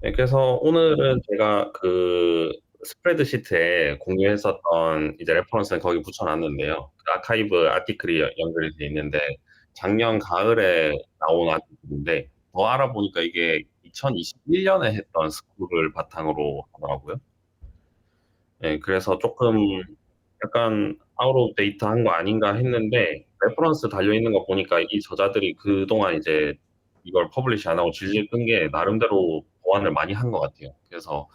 네, 그래서 오늘은 제가 그 스프레드시트에 공유했었던 이제 레퍼런스는 거기 붙여놨는데요. 그 아카이브 아티클이 연결이 돼 있는데 작년 가을에 나온 아티클인데 더 알아보니까 이게 2021년에 했던 스쿨을 바탕으로 하더라고요. 네, 그래서 조금 약간 아웃 오브 데이트 한 거 아닌가 했는데 레퍼런스 달려 있는 거 보니까 이 저자들이 그동안 이제 이걸 퍼블리시 안 하고 질질 끈 게 나름대로 보완을 많이 한 것 같아요. 그래서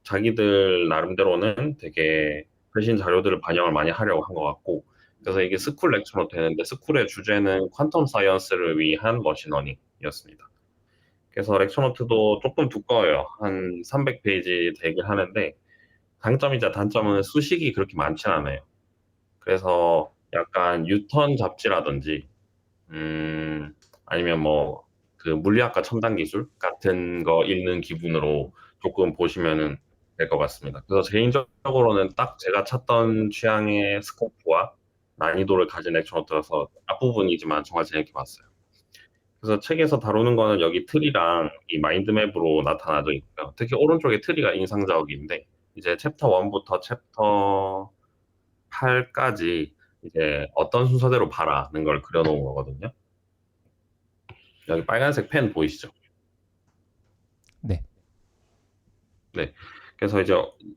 자기들 나름대로는 되게 최신 자료들을 반영을 많이 하려고 한 것 같고, 그래서 이게 스쿨 렉처로 되는데 스쿨의 주제는 퀀텀 사이언스를 위한 머신러닝이었습니다. 그래서 렉처 노트도 조금 두꺼워요. 한 300페이지 되긴 하는데 장점이자 단점은 수식이 그렇게 많지 않아요. 그래서 약간 유턴 잡지라든지 아니면 뭐 그 물리학과 첨단 기술 같은 거 읽는 기분으로 조금 보시면은 될 것 같습니다. 그래서 개인적으로는 딱 제가 찾던 취향의 스코프와 난이도를 가진 액션노트라서 앞부분이지만 정말 재밌게 봤어요. 그래서 책에서 다루는 거는 여기 트리랑 이 마인드맵으로 나타나져 있고요. 특히 오른쪽에 트리가 인상적인데 이제 챕터 1부터 챕터 8까지 이제 어떤 순서대로 봐라는 걸 그려놓은 거거든요. 여기 빨간색 펜 보이시죠? 네. 네. 그래서 이제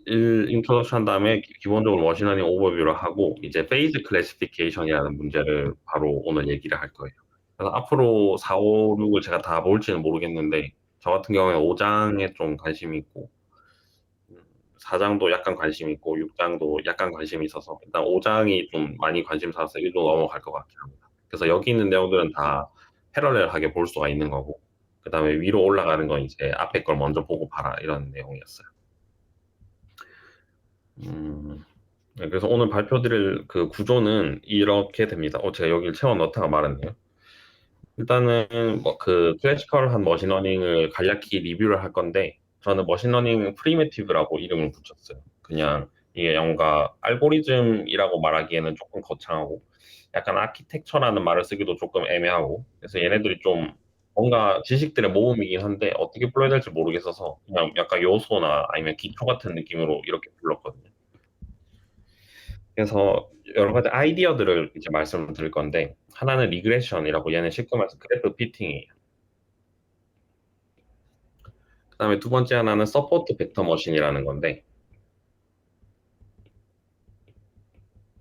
인트로덕션 한 다음에 기본적으로 머신러닝 오버뷰를 하고 이제 페이즈 클래시피케이션이라는 문제를 바로 오늘 얘기를 할 거예요. 그래서 앞으로 4, 5, 6을 제가 다 볼지는 모르겠는데 저 같은 경우에 5장에 좀 관심이 있고 4장도 약간 관심 있고 6장도 약간 관심이 있어서 일단 5장이 좀 많이 관심사라서 1로 넘어갈 것 같긴 합니다. 그래서 여기 있는 내용들은 다 패러렐하게 볼 수가 있는 거고 그다음에 위로 올라가는 건 이제 앞에 걸 먼저 보고 봐라 이런 내용이었어요. 음, 네, 그래서 오늘 발표드릴 그 구조는 이렇게 됩니다. 제가 여기를 채워 넣다가 말았네요. 일단은 뭐 그 클래시컬한 머신러닝을 간략히 리뷰를 할 건데 저는 머신러닝 프리미티브라고 이름을 붙였어요. 그냥 이게 뭔가 알고리즘이라고 말하기에는 조금 거창하고 약간 아키텍처라는 말을 쓰기도 조금 애매하고 그래서 얘네들이 좀 뭔가 지식들의 모음이긴 한데 어떻게 불러야 될지 모르겠어서 그냥 약간 요소나 아니면 기초 같은 느낌으로 이렇게 불렀거든요. 그래서 여러 가지 아이디어들을 이제 말씀을 드릴 건데 하나는 리그레션이라고 얘는 쉽게 말해서 그래프 피팅이에요. 그다음에 두 번째 하나는 서포트 벡터 머신이라는 건데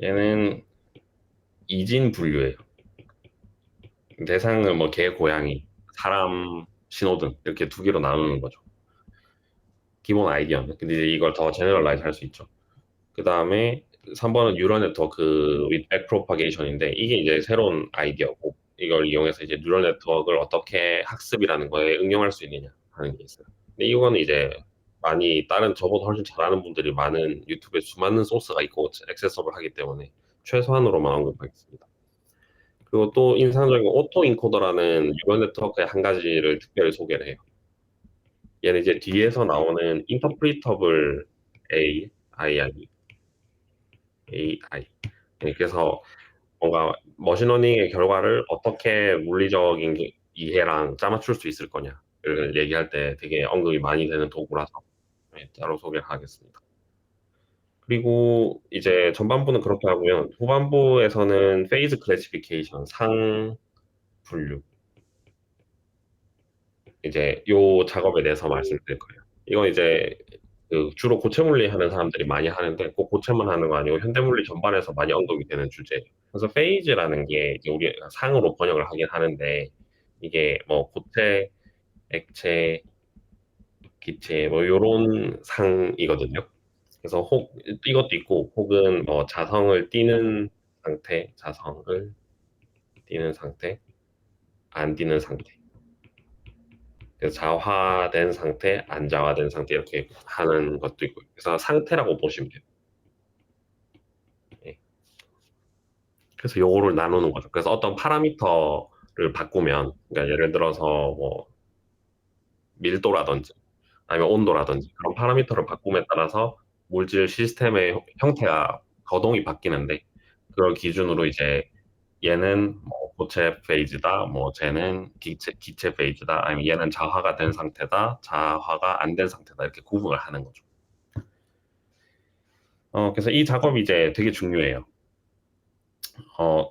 얘는 이진 분류예요. 대상을 뭐 개, 고양이, 사람, 신호등 이렇게 두 개로 나누는 거죠. 기본 아이디어는. 근데 이제 이걸 더 제너럴라이즈 할 수 있죠. 그다음에 3번은 뉴럴 네트워크 with back propagation인데 이게 이제 새로운 아이디어고 이걸 이용해서 이제 뉴럴 네트워크를 어떻게 학습이라는 거에 응용할 수 있느냐 하는 게 있어요. 근데 이거는 이제 많이 다른 저보다 훨씬 잘하는 분들이 많은 유튜브에 수많은 소스가 있고 액세서블 하기 때문에 최소한으로만 언급하겠습니다. 그리고 또 인상적인 오토 인코더라는 뉴럴 네트워크의 한 가지를 특별히 소개를 해요. 얘는 이제 뒤에서 나오는 인터프리터블 AI. 네, 그래서 뭔가 머신러닝의 결과를 어떻게 물리적인 이해랑 짜맞출 수 있을 거냐를 얘기할 때 되게 언급이 많이 되는 도구라서 네, 따로 소개를 하겠습니다. 그리고 이제 전반부는 그렇게 하고요. 후반부에서는 페이즈 클래시피케이션, 상 분류, 이제 요 작업에 대해서 말씀드릴 거예요. 이건 이제 그 주로 고체물리 하는 사람들이 많이 하는데 꼭 고체만 하는 거 아니고 현대물리 전반에서 많이 언급이 되는 주제예요. 그래서 페이즈라는 게 이제 우리 상으로 번역을 하긴 하는데 이게 뭐 고체, 액체, 기체 뭐 요런 상이거든요. 그래서 이것도 있고 혹은 뭐 자성을 띠는 상태, 자성을 띠는 상태, 안 띠는 상태. 그래서 자화된 상태, 안 자화된 상태 이렇게 하는 것도 있고 그래서 상태라고 보시면 돼요. 예. 그래서 요거를 나누는 거죠. 그래서 어떤 파라미터를 바꾸면, 그러니까 예를 들어서 뭐 밀도라든지 아니면 온도라든지 그런 파라미터를 바꿈에 따라서 물질 시스템의 형태가 거동이 바뀌는데 그걸 기준으로 이제 얘는 뭐 고체 페이지다, 뭐 쟤는 기체 페이지다, 아니면 얘는 자화가 된 상태다, 자화가 안 된 상태다, 이렇게 구분을 하는 거죠. 그래서 이 작업이 이제 되게 중요해요.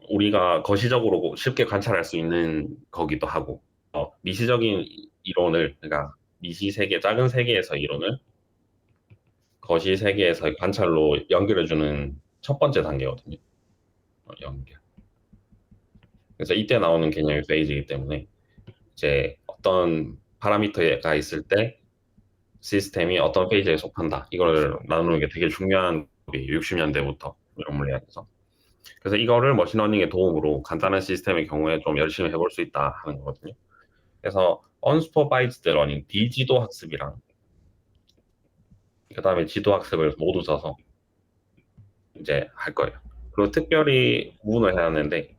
우리가 거시적으로 쉽게 관찰할 수 있는 거기도 하고, 미시적인 이론을, 그러니까 미시 세계, 작은 세계에서 이론을 거시 세계에서의 관찰로 연결해주는 첫 번째 단계거든요. 연결. 그래서 이때 나오는 개념이 페이지이기 때문에 이제 어떤 파라미터가 있을 때 시스템이 어떤 페이지에 속한다. 이걸 나누는 게 되게 중요한 60년대부터 이론 물리학에서. 그래서 이거를 머신러닝의 도움으로 간단한 시스템의 경우에 좀 열심히 해볼 수 있다 하는 거거든요. 그래서 unsupervised learning, 비지도 학습이랑 그 다음에 지도 학습을 모두 써서 이제 할 거예요. 그리고 특별히 구분을 해야 하는데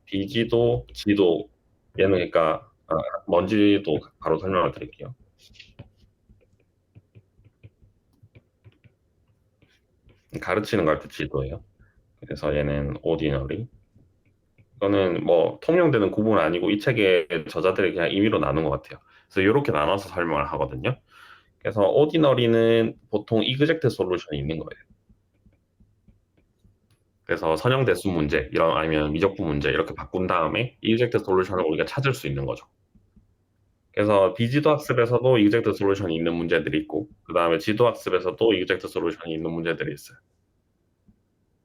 비지도, 지도 얘는 그러니까 뭔지도 바로 설명을 드릴게요. 가르치는 걸 때 지도예요. 그래서 얘는 ordinary. 이거는 뭐 통용되는 구분은 아니고 이 책의 저자들이 그냥 임의로 나눈 것 같아요. 그래서 이렇게 나눠서 설명을 하거든요. 그래서 ordinary는 보통 exact 솔루션이 있는 거예요. 그래서 선형대수 문제, 이런 아니면 미적분 문제 이렇게 바꾼 다음에 exact 솔루션을 우리가 찾을 수 있는 거죠. 그래서 비지도 학습에서도 exact 솔루션이 있는 문제들이 있고, 그 다음에 지도 학습에서도 exact 솔루션이 있는 문제들이 있어요.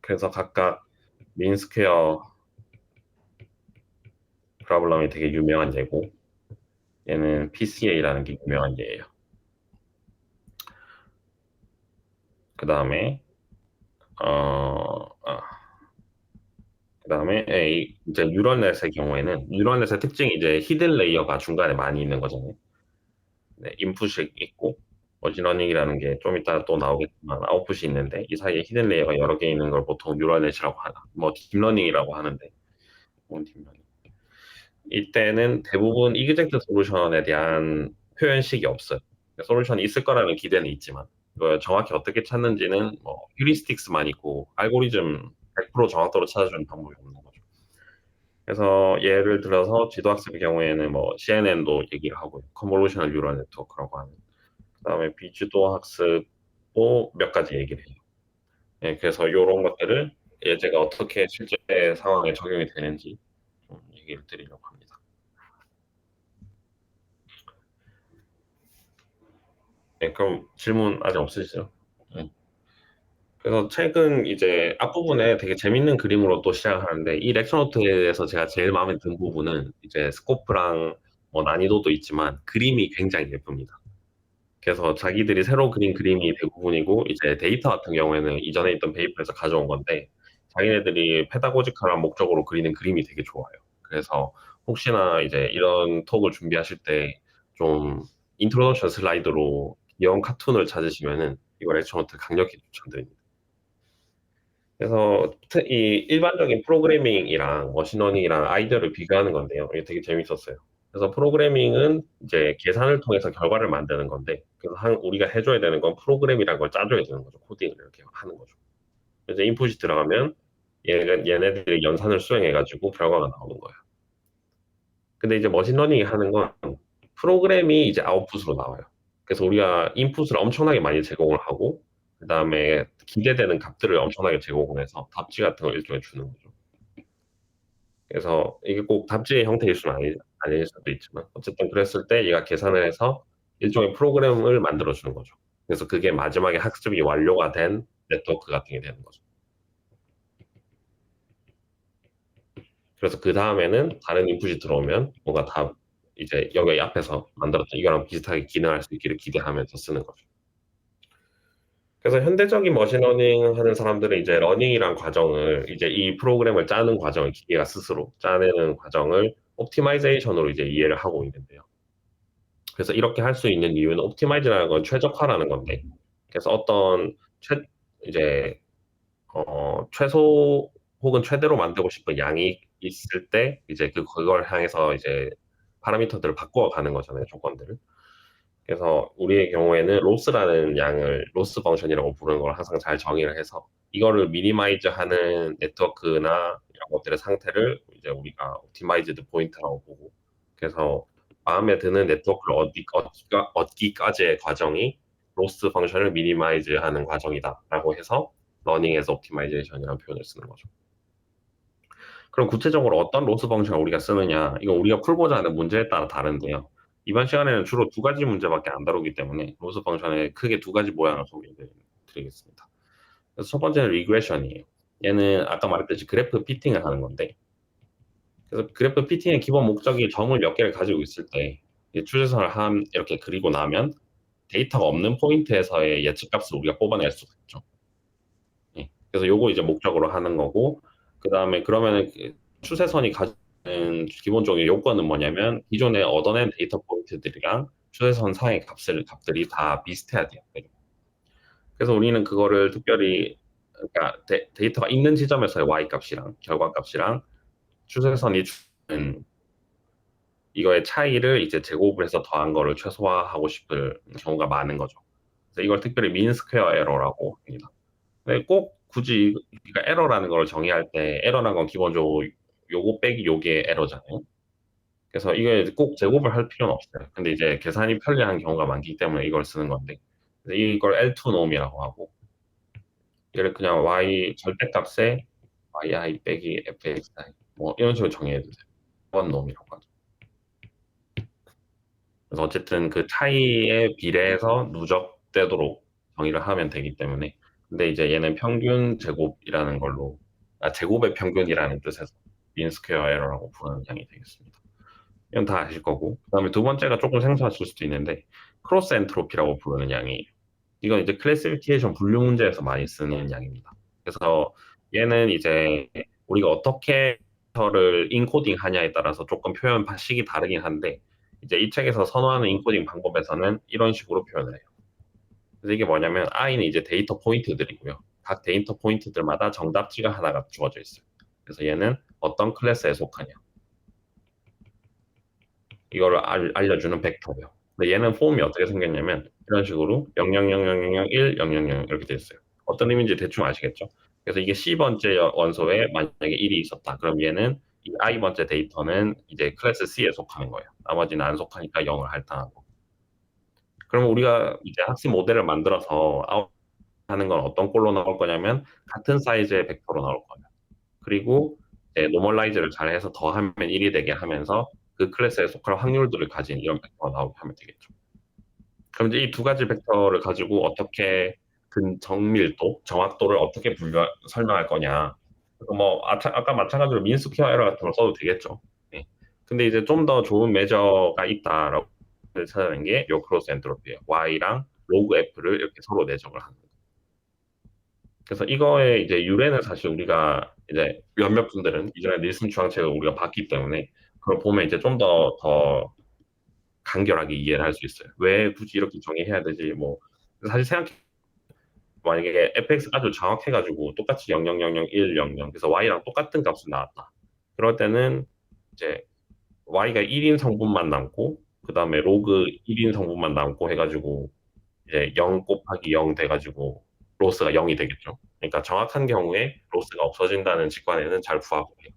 그래서 각각 민 스퀘어 프로블럼이 되게 유명한 예고, 얘는 PCA라는 게 유명한 예예요. 그 다음에 그다음에 이제 뉴럴넷의 경우에는 뉴럴넷의 특징이 이제 히든 레이어가 중간에 많이 있는 거잖아요. 네, 인풋이 있고 머신러닝이라는 게 좀 이따 또 나오겠지만 아웃풋이 있는데 이 사이에 히든 레이어가 여러 개 있는 걸 보통 뉴럴넷이라고 하나, 뭐 딥러닝이라고 하는데, 딥러닝. 이때는 대부분 이그젝트 솔루션에 대한 표현식이 없어요. 솔루션이 있을 거라는 기대는 있지만 이걸 정확히 어떻게 찾는지는 뭐 휴리스틱스만 있고 알고리즘 100% 정확도로 찾아주는 방법이 없는 거죠. 그래서 예를 들어서 지도학습의 경우에는 뭐 CNN도 얘기를 하고 컨볼루셔널 뉴럴 네트워크라고 하는, 그다음에 비지도 학습도 몇 가지 얘기를 해요. 예, 그래서 요런 것들을 제가 어떻게 실제 상황에 적용이 되는지 좀 얘기를 드리려고 합니다. 네, 그럼 질문 아직 없으시죠? 네. 그래서 책은 이제 앞부분에 되게 재밌는 그림으로 또 시작하는데, 이 렉처 노트에서 제가 제일 마음에 든 부분은 이제 스코프랑 뭐 난이도도 있지만 그림이 굉장히 예쁩니다. 그래서 자기들이 새로 그린 그림이 대부분이고, 이제 데이터 같은 경우에는 이전에 있던 페이퍼에서 가져온 건데, 자기네들이 페다고지컬한 목적으로 그리는 그림이 되게 좋아요. 그래서 혹시나 이제 이런 톡을 준비하실 때 좀 인트로덕션 슬라이드로 귀여운 카툰을 찾으시면은 이거 렉처노트 강력히 추천드립니다. 그래서 이 일반적인 프로그래밍이랑 머신러닝이랑 아이디어를 비교하는 건데요. 이게 되게 재밌었어요. 그래서 프로그래밍은 이제 계산을 통해서 결과를 만드는 건데, 그래서 우리가 해줘야 되는 건 프로그램이라는 걸 짜줘야 되는 거죠. 코딩을 이렇게 하는 거죠. 그래서 인풋이 들어가면 얘네들이 연산을 수행해가지고 결과가 나오는 거예요. 근데 이제 머신러닝이 하는 건 프로그램이 이제 아웃풋으로 나와요. 그래서 우리가 인풋을 엄청나게 많이 제공을 하고, 그 다음에 기대되는 값들을 엄청나게 제공을 해서 답지 같은 걸 일종의 주는 거죠. 그래서 이게 꼭 답지의 형태일 수는 아닐 수도 있지만, 어쨌든 그랬을 때 얘가 계산을 해서 일종의 프로그램을 만들어 주는 거죠. 그래서 그게 마지막에 학습이 완료가 된 네트워크 같은 게 되는 거죠. 그래서 그 다음에는 다른 인풋이 들어오면 뭔가 다 이제 여기 앞에서 만들었던 이거랑 비슷하게 기능할 수 있기를 기대하면서 쓰는 거죠. 그래서 현대적인 머신러닝 하는 사람들은 이제 러닝이란 과정을, 이제 이 프로그램을 짜는 과정을, 기계가 스스로 짜내는 과정을 옵티마이제이션으로 이제 이해를 하고 있는데요. 그래서 이렇게 할 수 있는 이유는 옵티마이즈라는 건 최적화라는 건데, 그래서 어떤 이제 최소 혹은 최대로 만들고 싶은 양이 있을 때 이제 그걸 향해서 이제 파라미터들을 바꿔가는 거잖아요, 조건들을. 그래서 우리의 경우에는 로스라는 양을 로스 펑션이라고 부르는 걸 항상 잘 정의를 해서 이거를 미니마이즈 하는 네트워크나 이런 것들의 상태를 이제 우리가 옵티마이즈드 포인트라고 보고 그래서 마음에 드는 네트워크를 얻기까지의 과정이 로스 펑션을 미니마이즈 하는 과정이다라고 해서 러닝에서 옵티마이제이션이라는 표현을 쓰는 거죠. 그럼 구체적으로 어떤 로스 펑션을 우리가 쓰느냐 이건 우리가 풀고자 하는 문제에 따라 다른데요. 이번 시간에는 주로 두 가지 문제밖에 안 다루기 때문에 로스 펑션의 크게 두 가지 모양을 소개해 드리겠습니다. 그래서 첫 번째는 리그레션이에요. 얘는 아까 말했듯이 그래프 피팅을 하는 건데 그래서 그래프 피팅의 기본 목적이 점을 몇 개를 가지고 있을 때 추세선을 이렇게 그리고 나면 데이터가 없는 포인트에서의 예측값을 우리가 뽑아낼 수가 있죠. 예. 그래서 요거 이제 목적으로 하는 거고 그다음에 그러면은 그 추세선이 가지는 기본적인 요건은 뭐냐면 기존에 얻어낸 데이터 포인트들이랑 추세선 상의 값들이 다 비슷해야 돼요. 그래서 우리는 그거를 특별히 그러니까 데이터가 있는 지점에서의 y 값이랑 결과 값이랑 추세선이 주는 이거의 차이를 이제 제곱을 해서 더한 거를 최소화하고 싶을 경우가 많은 거죠. 그래서 이걸 특별히 민 스퀘어 에러라고 합니다. 근데 꼭 굳이 우리가 에러라는 걸 정의할 때 에러라는 건 기본적으로 요거 빼기 요게 에러잖아요. 그래서 이게 꼭 제곱을 할 필요는 없어요. 근데 이제 계산이 편리한 경우가 많기 때문에 이걸 쓰는 건데 이걸 L2 놈이라고 하고 얘를 그냥 y 절대값에 yi 빼기 fxi 뭐 이런 식으로 정의해 주세요. 번 놈이라고 하죠. 그래서 어쨌든 그 차이에 비례해서 누적되도록 정의를 하면 되기 때문에 근데 이제 얘는 평균 제곱이라는 걸로 제곱의 평균이라는 뜻에서 민 스퀘어 에러라고 부르는 양이 되겠습니다. 이건 다 아실 거고 그다음에 두 번째가 조금 생소하실 수도 있는데 크로스 엔트로피라고 부르는 양이에요. 이건 이제 클래시피케이션 분류 문제에서 많이 쓰는 양입니다. 그래서 얘는 이제 우리가 어떻게 를 인코딩 하냐에 따라서 조금 표현 방식이 다르긴 한데 이제 이 책에서 선호하는 인코딩 방법에서는 이런 식으로 표현을 해요. 그래서 이게 뭐냐면 i는 이제 데이터 포인트들이고요. 각 데이터 포인트들마다 정답지가 하나가 주어져 있어요. 그래서 얘는 어떤 클래스에 속하냐 이거를 알려주는 벡터예요. 근데 얘는 폼이 어떻게 생겼냐면 이런 식으로 0000001 000 이렇게 돼 있어요. 어떤 의미인지 대충 아시겠죠? 그래서 이게 C번째 원소에 만약에 1이 있었다. 그럼 얘는 이 I번째 데이터는 이제 클래스 C에 속하는 거예요. 나머지는 안 속하니까 0을 할당하고. 그럼 우리가 이제 학습 모델을 만들어서 하는 건 어떤 꼴로 나올 거냐면 같은 사이즈의 벡터로 나올 거예요. 그리고 노멀라이즈를 잘 해서 더하면 1이 되게 하면서 그 클래스에 속할 확률들을 가진 이런 벡터가 나오게 하면 되겠죠. 그럼 이제 이 두 가지 벡터를 가지고 어떻게 정밀도, 정확도를 어떻게 설명할 거냐. 뭐 아까 마찬가지로 민스퀘어 에러 같은 걸 써도 되겠죠. 네. 근데 이제 좀 더 좋은 메저가 있다라고 찾아낸 게 요 크로스 엔트로피예요. y랑 로그 f를 이렇게 서로 내적을 하는 거예요. 그래서 이거의 이제 유래는 사실 우리가 이제 몇몇 분들은 이전에 닐슨 주황책을 우리가 봤기 때문에 그걸 보면 이제 좀 더 간결하게 이해를 할 수 있어요. 왜 굳이 이렇게 정의해야 되지? 뭐 사실 만약에 fx 아주 정확해가지고 똑같이 00001 00 그래서 y랑 똑같은 값이 나왔다. 그럴 때는 이제 y가 1인 성분만 남고 그 다음에 로그 1인 성분만 남고 해가지고 이제 0 곱하기 0 돼가지고 로스가 0이 되겠죠. 그러니까 정확한 경우에 로스가 없어진다는 직관에는 잘 부합해요.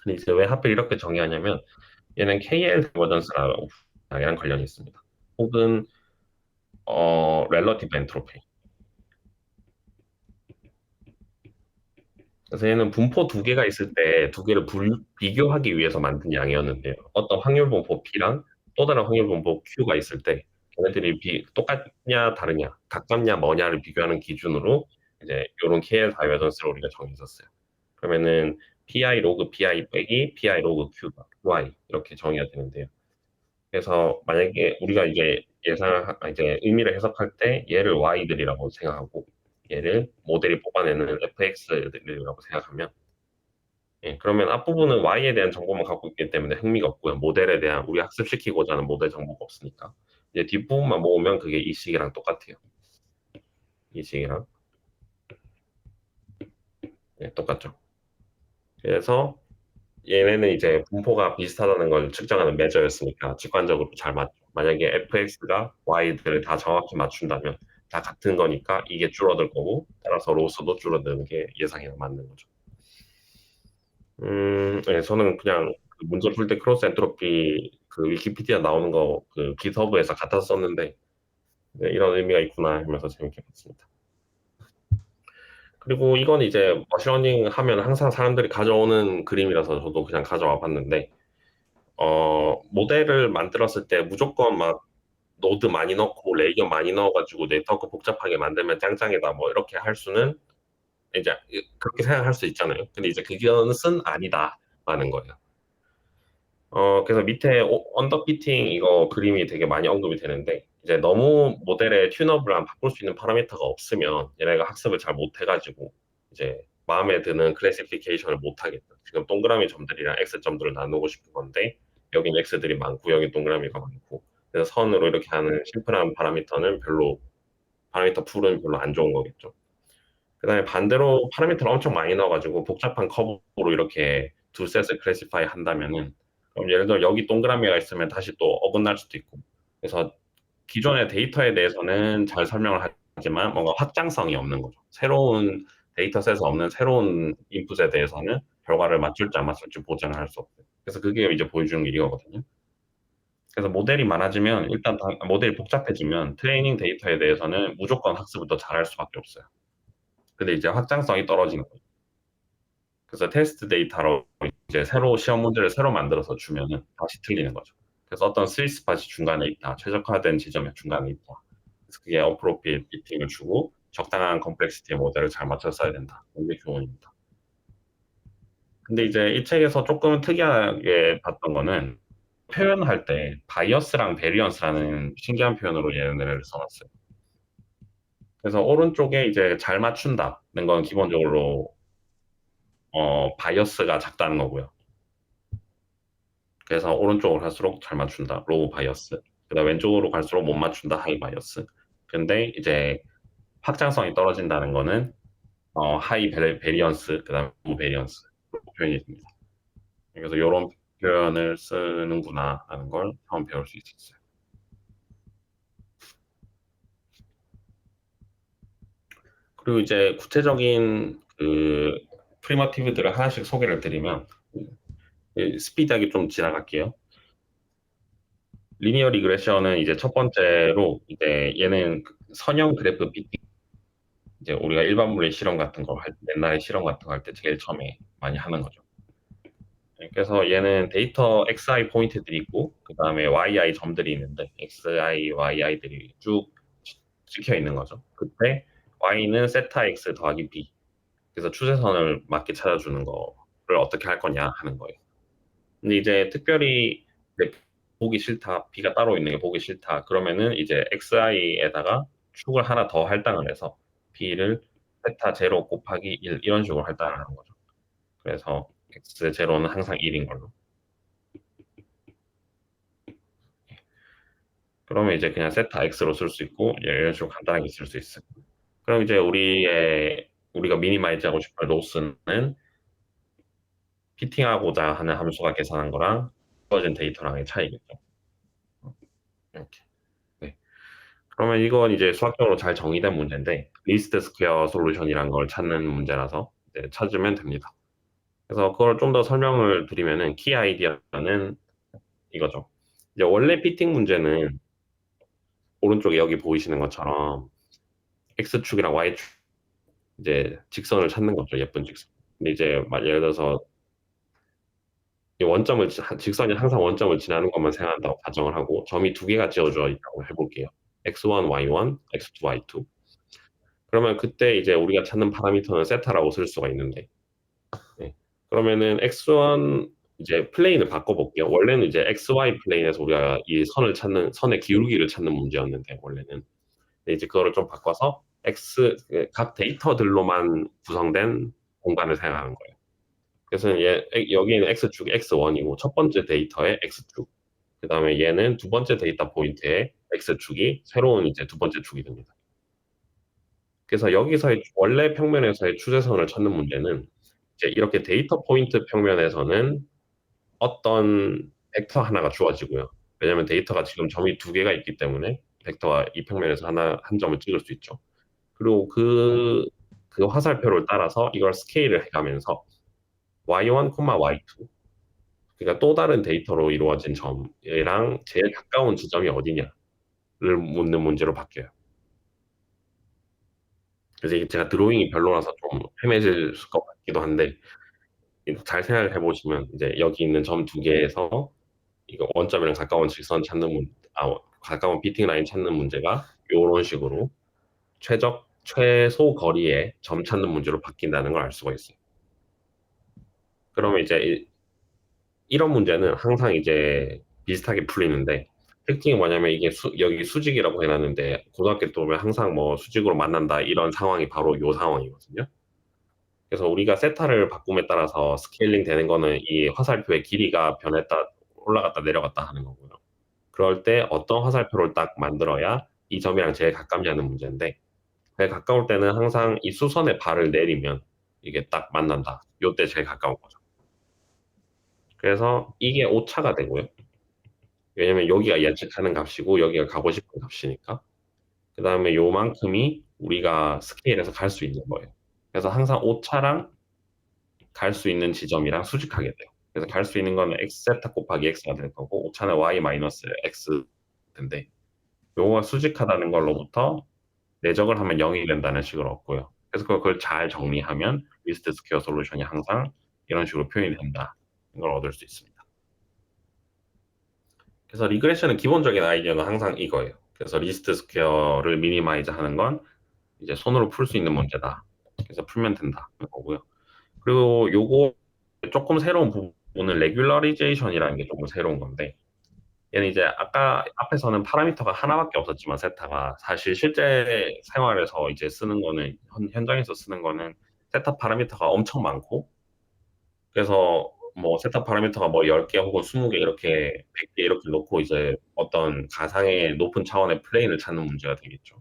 근데 이제 왜 하필 이렇게 정의하냐면 얘는 KL divergence랑 관련이 있습니다. 혹은 relative entropy. 그래서 얘는 분포 두 개가 있을 때 두 개를 비교하기 위해서 만든 양이었는데요. 어떤 확률 분포 P랑 또 다른 확률 분포 Q가 있을 때 걔네들이 똑같냐 다르냐 가깝냐 뭐냐를 비교하는 기준으로 이제 이런 KL 다이버전스를 우리가 정의했었어요. 그러면은 PI 로그 PI 빼기 PI 로그 Q가 Y 이렇게 정의가 되는데요. 그래서 만약에 우리가 이제 이제 의미를 해석할 때 얘를 Y들이라고 생각하고 얘를 모델이 뽑아내는 FX들이라고 생각하면 그러면 앞부분은 Y에 대한 정보만 갖고 있기 때문에 흥미가 없고요. 모델에 대한 우리 학습시키고자 하는 모델 정보가 없으니까. 이제 뒷부분만 모으면 그게 이 식이랑 똑같아요. 이 식이랑. 똑같죠. 그래서 얘네는 이제 분포가 비슷하다는 걸 측정하는 매저였으니까 직관적으로 잘 맞죠. 만약에 fx가 y들을 다 정확히 맞춘다면 다 같은 거니까 이게 줄어들 거고 따라서 로스도 줄어드는 게 예상이 맞는 거죠. 네, 저는 그냥 그 문제 풀 때 크로스 엔트로피 그 위키피디아 나오는 거 그 기서브에서 갖다 썼는데 네, 이런 의미가 있구나 하면서 재밌게 봤습니다. 그리고 이건 이제 머신러닝 하면 항상 사람들이 가져오는 그림이라서 저도 그냥 가져와 봤는데 모델을 만들었을 때 무조건 막 노드 많이 넣고 레이어 많이 넣어가지고 네트워크 복잡하게 만들면 짱짱이다 뭐 이렇게 할 수는 이제 그렇게 생각할 수 있잖아요. 근데 이제 그것은 아니다라는 거예요. 그래서 밑에 언더피팅 이거 그림이 되게 많이 언급이 되는데 이제 너무 모델의 튠업을 바꿀 수 있는 파라미터가 없으면 얘네가 학습을 잘 못해가지고 이제 마음에 드는 클래시피케이션을 못하겠다. 지금 동그라미 점들이랑 X점들을 나누고 싶은 건데 여긴 X들이 많고 여기 동그라미가 많고 그래서 선으로 이렇게 하는 심플한 파라미터는 별로 파라미터 풀은 별로 안 좋은 거겠죠. 그다음에 반대로 파라미터를 엄청 많이 넣어가지고 복잡한 커브로 이렇게 두 셋을 클래시파이 한다면은 그럼 예를 들어 여기 동그라미가 있으면 다시 또 어긋날 수도 있고 그래서 기존의 데이터에 대해서는 잘 설명을 하지만 뭔가 확장성이 없는 거죠. 새로운 데이터셋에 없는 새로운 인풋에 대해서는 결과를 맞출지 안 맞출지 보장을 할 수 없어요. 그래서 그게 이제 보여주는 게 이거거든요. 그래서 모델이 많아지면 일단 모델이 복잡해지면 트레이닝 데이터에 대해서는 무조건 학습을 더 잘할 수밖에 없어요. 근데 이제 확장성이 떨어지는 거죠. 그래서 테스트 데이터로 이제 새로 시험 문제를 새로 만들어서 주면은 다시 틀리는 거죠. 그래서 어떤 스윗 스팟이 중간에 있다. 최적화된 지점이 중간에 있다. 그래서 그게 어프로피에이트 피팅을 주고 적당한 컴플렉시티의 모델을 잘 맞춰 써야 된다. 이게 교훈입니다. 근데 이제 이 책에서 조금 특이하게 봤던 거는 표현할 때 바이어스랑 베리언스라는 신기한 표현으로 얘네를 써놨어요. 그래서 오른쪽에 이제 잘 맞춘다는 건 기본적으로 바이어스가 작다는 거고요. 그래서 오른쪽으로 갈수록 잘 맞춘다. 로우 바이어스. 그다음 왼쪽으로 갈수록 못 맞춘다. 하이 바이어스. 근데 이제 확장성이 떨어진다는 거는 하이 베리언스, 그다음 로우 베리언스 표현이 됩니다. 그래서 이런 표현을 쓰는구나라는 걸 처음 배울 수 있었어요. 그리고 이제 구체적인 그 프리머티브들을 하나씩 소개를 드리면 스피드하게 좀 지나갈게요. 리니어 리그레션은 이제 첫 번째로 이제 얘는 선형 그래프 피팅 이제 우리가 일반 물리 실험 같은 거 할, 옛날에 실험 같은 거 할 때 제일 처음에 많이 하는 거죠. 네, 그래서 얘는 데이터 xi 포인트들이 있고 그 다음에 yi 점들이 있는데 xi, yi들이 쭉 찍혀 있는 거죠. 그때 y는 세타 x 더하기 b. 그래서 추세선을 맞게 찾아주는 거를 어떻게 할 거냐 하는 거예요. 근데 이제 특별히 이제 보기 싫다, b가 따로 있는 게 보기 싫다. 그러면은 이제 xi에다가 축을 하나 더 할당을 해서 b를 세타 제로 곱하기 1 이런 식으로 할당을 하는 거죠. 그래서 x 제로는 항상 1인 걸로. 그러면 이제 그냥 세타 x로 쓸 수 있고 이런 식으로 간단하게 쓸 수 있어요. 그럼 이제 우리가 미니마이즈 하고 싶은 로스는 피팅하고자 하는 함수가 계산한 거랑 주어진 데이터랑의 차이겠죠. 이렇게. 네. 그러면 이건 이제 수학적으로 잘 정의된 문제인데 리스트 스퀘어 솔루션이라는 걸 찾는 문제라서 이제 찾으면 됩니다. 그래서 그걸 좀 더 설명을 드리면은 키 아이디어는 이거죠. 이제 원래 피팅 문제는 오른쪽에 여기 보이시는 것처럼 x축이랑 y축 이제 직선을 찾는 거죠. 예쁜 직선. 근데 이제 예를 들어서 이 원점을 직선이 항상 원점을 지나는 것만 생각한다고 가정을 하고 점이 두 개가 지어져 있다고 해볼게요. x1, y1, x2, y2. 그러면 그때 이제 우리가 찾는 파라미터는 세타라고 쓸 수가 있는데 네. 그러면은 x1 이제 플레인을 바꿔볼게요. 원래는 이제 xy 플레인에서 우리가 이 선을 찾는 선의 기울기를 찾는 문제였는데 원래는 근데 이제 그거를 좀 바꿔서 각 데이터들로만 구성된 공간을 생각하는 거예요. 그래서 여기에는 x축이 x1이고 첫 번째 데이터의 x축 그다음에 얘는 두 번째 데이터 포인트의 x축이 새로운 이제 두 번째 축이 됩니다. 그래서 여기서의 원래 평면에서의 추세선을 찾는 문제는 이제 이렇게 데이터 포인트 평면에서는 어떤 벡터 하나가 주어지고요. 왜냐면 데이터가 지금 점이 두 개가 있기 때문에 벡터와 이평면에서 한 점을 찍을 수 있죠. 그리고 그 화살표를 따라서 이걸 스케일을 해가면서 y1, y2 그러니까 또 다른 데이터로 이루어진 점이랑 제일 가까운 지점이 어디냐를 묻는 문제로 바뀌어요. 그래서 이게 제가 드로잉이 별로라서 좀 헤매질 것 같기도 한데 잘 생각을 해보시면 이제 여기 있는 점 두 개에서 이거 원점이랑 가까운 직선 찾는 가까운 비팅 라인 찾는 문제가 이런 식으로 최소 거리의 점 찾는 문제로 바뀐다는 걸 알 수가 있어요. 그러면 이제 이런 문제는 항상 이제 비슷하게 풀리는데 특징이 뭐냐면 이게 여기 수직이라고 해놨는데 고등학교 때 보면 항상 뭐 수직으로 만난다 이런 상황이 바로 이 상황이거든요. 그래서 우리가 세타를 바꿈에 따라서 스케일링 되는 거는 이 화살표의 길이가 변했다 올라갔다 내려갔다 하는 거고요. 그럴 때 어떤 화살표를 딱 만들어야 이 점이랑 제일 가깝냐는 문제인데 제일 가까울 때는 항상 이 수선에 발을 내리면 이게 딱 만난다. 요때 제일 가까운 거죠. 그래서 이게 오차가 되고요. 왜냐면 여기가 예측하는 값이고 여기가 가고 싶은 값이니까. 그다음에 요만큼이 우리가 스케일에서 갈 수 있는 거예요. 그래서 항상 오차랑 갈 수 있는 지점이랑 수직하게 돼요. 그래서 갈 수 있는 거는 x 세타 곱하기 x가 될 거고 오차는 y 마이너스 x 인데 요거가 수직하다는 걸로부터 내적을 하면 0이 된다는 식을 얻고요. 그래서 그걸 잘 정리하면 리스트 스퀘어 솔루션이 항상 이런 식으로 표현이 된다. 이걸 얻을 수 있습니다. 그래서 리그레션의 기본적인 아이디어는 항상 이거예요. 그래서 리스트 스퀘어를 미니마이즈 하는 건 이제 손으로 풀 수 있는 문제다. 그래서 풀면 된다. 거고요. 그리고 요거 조금 새로운 부분은 레귤러리제이션이라는 게 조금 새로운 건데 얘는 이제 아까 앞에서는 파라미터가 하나밖에 없었지만 세타가 사실 실제 생활에서 이제 쓰는 거는 현장에서 쓰는 거는 세타 파라미터가 엄청 많고 그래서 뭐 세타 파라미터가 뭐 10개 혹은 20개 이렇게 100개 이렇게 놓고 이제 어떤 가상의 높은 차원의 플레인을 찾는 문제가 되겠죠.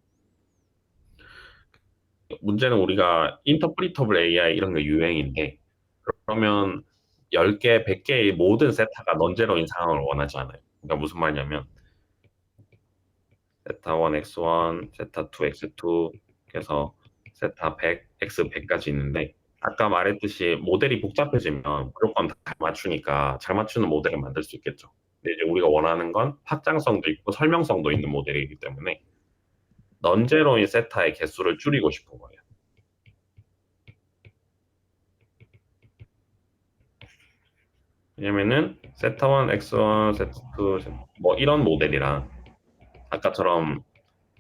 문제는 우리가 인터프리터블 AI 이런 게 유행인데 그러면 10개, 100개의 모든 세타가 넌제로인 상황을 원하지 않아요. 그러니까 무슨 말이냐면 세타 1 x1, 세타 2 x2 그래서 세타 100, x 100까지 있는데 아까 말했듯이 모델이 복잡해지면 무조건 잘 맞추니까 잘 맞추는 모델을 만들 수 있겠죠. 근데 이제 우리가 원하는 건 확장성도 있고 설명성도 있는 모델이기 때문에 넌제로인 세타의 개수를 줄이고 싶은 거예요. 왜냐면은 세타 1, x1, 세타 2, 뭐 이런 모델이랑 아까처럼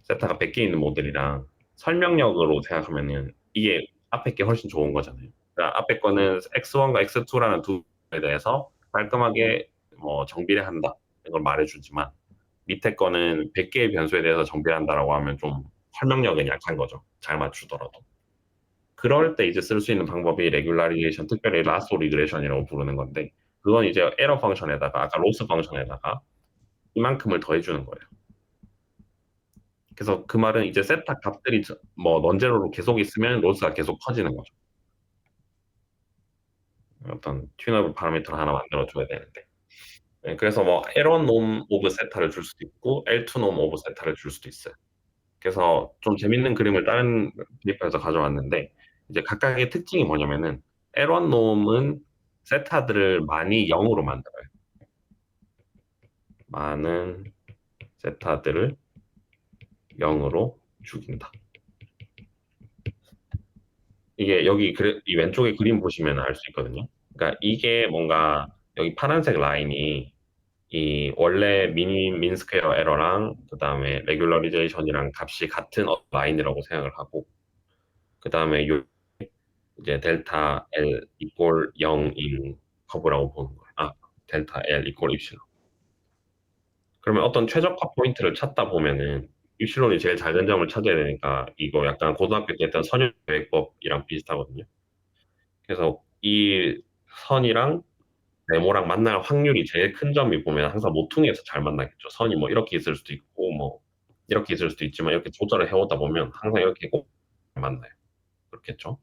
세타가 100개 있는 모델이랑 설명력으로 생각하면은 이게 앞에 게 훨씬 좋은 거잖아요. 그러니까 앞에 거는 X1과 X2라는 두 개에 대해서 깔끔하게 뭐 정비를 한다. 이걸 말해주지만 밑에 거는 100개의 변수에 대해서 정비를 한다라고 하면 좀 설명력은 약한 거죠. 잘 맞추더라도. 그럴 때 이제 쓸 수 있는 방법이 레귤라리제이션, 특별히 라소 리그레션이라고 부르는 건데 그건 이제 에러 펑션에다가 아까 로스 펑션에다가 이만큼을 더해주는 거예요. 그래서 그 말은 이제 세타 값들이 뭐 넌제로로 계속 있으면 로스가 계속 커지는 거죠. 어떤 튜너블 파라미터를 하나 만들어 줘야 되는데. 네, 그래서 뭐 L1 놈 오브 세타를 줄 수도 있고 L2 놈 오브 세타를 줄 수도 있어요. 그래서 좀 재밌는 그림을 다른 페이퍼에서 가져왔는데 이제 각각의 특징이 뭐냐면은 L1 놈은 세타들을 많이 0으로 만들어요. 많은 세타들을 0으로 죽인다. 이게 여기 이 왼쪽에 그림 보시면 알 수 있거든요. 그러니까 이게 뭔가 여기 파란색 라인이 이 원래 민스퀘어 에러랑 그다음에 레귤러리제이션이랑 값이 같은 라인이라고 생각을 하고 그다음에 요 이제 델타 L 이꼴 0인 커브라고 보는 거예요. 델타 L 이꼴 입실론. 그러면 어떤 최적화 포인트를 찾다 보면은 입실론이 제일 잘 된 점을 찾아야 되니까 이거 약간 고등학교 때 했던 선형 계획법이랑 비슷하거든요. 그래서 이 선이랑 네모랑 만날 확률이 제일 큰 점이 보면 항상 모퉁이에서 잘 만나겠죠. 선이 뭐 이렇게 있을 수도 있고 뭐 이렇게 있을 수도 있지만 이렇게 조절을 해오다 보면 항상 이렇게 꼭 만나요. 그렇겠죠.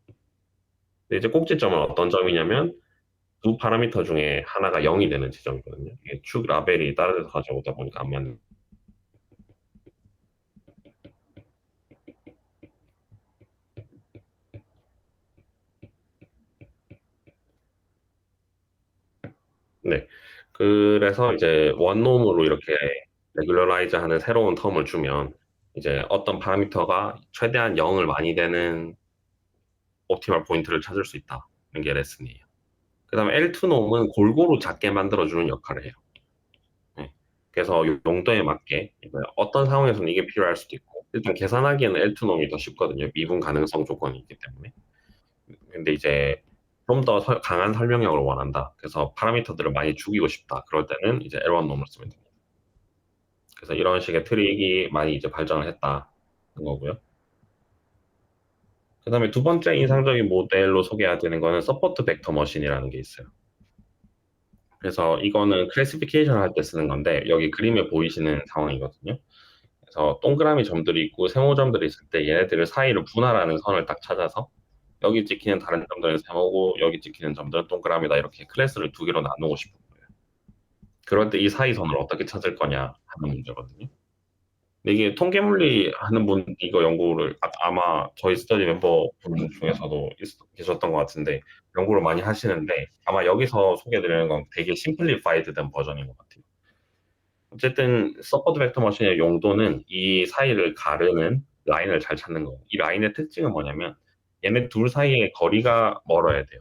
근데 이제 꼭지점은 어떤 점이냐면 두 파라미터 중에 하나가 0이 되는 지점이거든요. 이게 축 라벨이 다른 데서 가져오다 보니까 안 맞는. 네. 그래서 이제 원놈으로 이렇게 레귤러라이즈 하는 새로운 텀을 주면 이제 어떤 파라미터가 최대한 0을 많이 되는 옵티멀 포인트를 찾을 수 있다는 게 레슨이에요. 그다음에 L2놈은 골고루 작게 만들어주는 역할을 해요. 네. 그래서 용도에 맞게 이제 어떤 상황에서는 이게 필요할 수도 있고 일단 계산하기에는 L2놈이 더 쉽거든요. 미분 가능성 조건이 있기 때문에. 근데 이제 좀 더 강한 설명력을 원한다. 그래서 파라미터들을 많이 죽이고 싶다. 그럴 때는 이제 L1놈을 쓰면 됩니다. 그래서 이런 식의 트릭이 많이 이제 발전을 했다는 거고요. 그다음에 두 번째 인상적인 모델로 소개해야 되는 거는 서포트 벡터 머신이라는 게 있어요. 그래서 이거는 클래시피케이션 할 때 쓰는 건데 여기 그림에 보이시는 상황이거든요. 그래서 동그라미 점들이 있고 세모점들이 있을 때 얘네들을 사이를 분할하는 선을 딱 찾아서 여기 찍히는 다른 점들은 세모고 여기 찍히는 점들은 동그라미다 이렇게 클래스를 두 개로 나누고 싶은 거예요. 그럴 때 이 사이선을 어떻게 찾을 거냐 하는 문제거든요. 근데 이게 통계물리 하는 분 이거 연구를 아마 저희 스터디 멤버분 중에서도 계셨던 것 같은데 연구를 많이 하시는데 아마 여기서 소개드리는 건 되게 심플리파이드 된 버전인 것 같아요. 어쨌든 서포트 벡터 머신의 용도는 이 사이를 가르는 라인을 잘 찾는 거고 이 라인의 특징은 뭐냐면 얘네 둘 사이의 거리가 멀어야 돼요.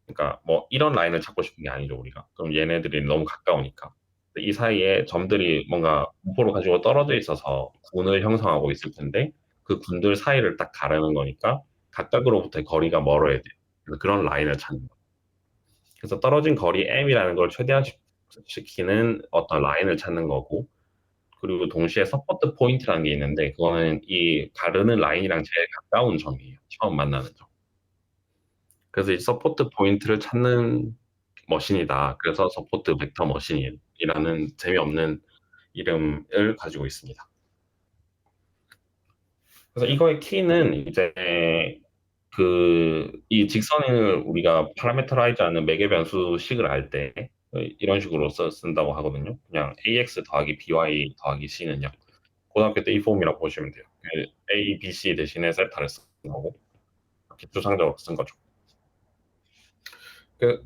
그러니까 뭐 이런 라인을 찾고 싶은 게 아니죠 우리가. 그럼 얘네들이 너무 가까우니까. 이 사이에 점들이 뭔가 분포를 가지고 떨어져 있어서 군을 형성하고 있을 텐데 그 군들 사이를 딱 가르는 거니까 각각으로부터의 거리가 멀어야 돼요. 그래서 그런 라인을 찾는 거예요. 그래서 떨어진 거리 m이라는 걸 최대화시키는 어떤 라인을 찾는 거고 그리고 동시에 서포트 포인트라는 게 있는데 그거는 이 가르는 라인이랑 제일 가까운 점이에요. 처음 만나는 점. 그래서 이 서포트 포인트를 찾는 머신이다. 그래서 서포트 벡터 머신이라는 재미없는 이름을 가지고 있습니다. 그래서 이거의 키는 이제 이 직선을 우리가 파라메터라이즈하는 매개 변수식을 알 때 이런 식으로 쓴다고 하거든요. 그냥 ax 더하기 by 더하기 c는요. 고등학교 때 이 폼이라고 보시면 돼요. a, b, c 대신에 세타를 쓴 거고 기초상적으로 쓴 거죠.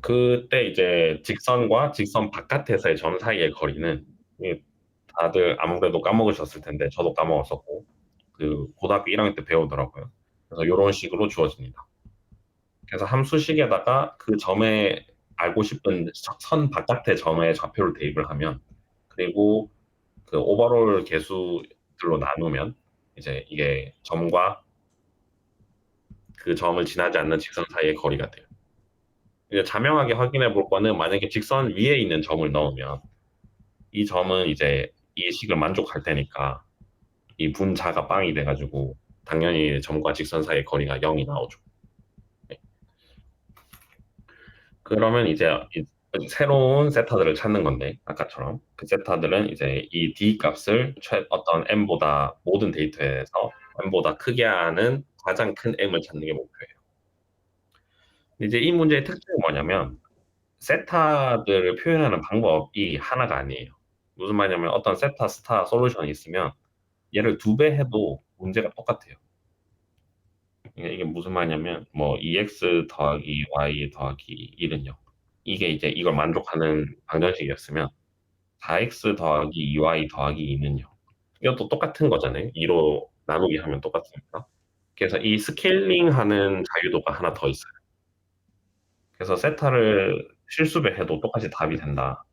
그때 이제 직선과 직선 바깥에서의 점 사이의 거리는 다들 아무래도 까먹으셨을 텐데 저도 까먹었었고 그 고등학교 1학년 때 배우더라고요. 그래서 이런 식으로 주어집니다. 그래서 함수식에다가 그 점에 알고 싶은 선 바깥의 점의 좌표를 대입을 하면 그리고 그 오버롤 개수들로 나누면 이제 이게 점과 그 점을 지나지 않는 직선 사이의 거리가 돼요. 이제 자명하게 확인해 볼 거는 만약에 직선 위에 있는 점을 넣으면 이 점은 이제 이 식을 만족할 테니까 이 분자가 빵이 돼가지고 당연히 점과 직선 사이의 거리가 0이 나오죠. 네. 그러면 이제 새로운 세타들을 찾는 건데 아까처럼 그 세타들은 이제 이 d 값을 어떤 m보다 모든 데이터에서 m보다 크게 하는 가장 큰 m을 찾는 게 목표예요. 이제 이 문제의 특징이 뭐냐면 세타들을 표현하는 방법이 하나가 아니에요. 무슨 말이냐면 어떤 세타 스타 솔루션이 있으면 얘를 2배 해도 문제가 똑같아요. 이게 무슨 말이냐면 뭐 EX 더하기 Y 더하기 1은요. 이게 이제 이걸 만족하는 방정식이었으면 4X 더하기 2Y 더하기 2는요. 이것도 똑같은 거잖아요. 2로 나누기 하면 똑같으니까. 그래서 이 스케일링하는 자유도가 하나 더 있어요. 그래서 세타를 실수배 해도 똑같이 답이 된다.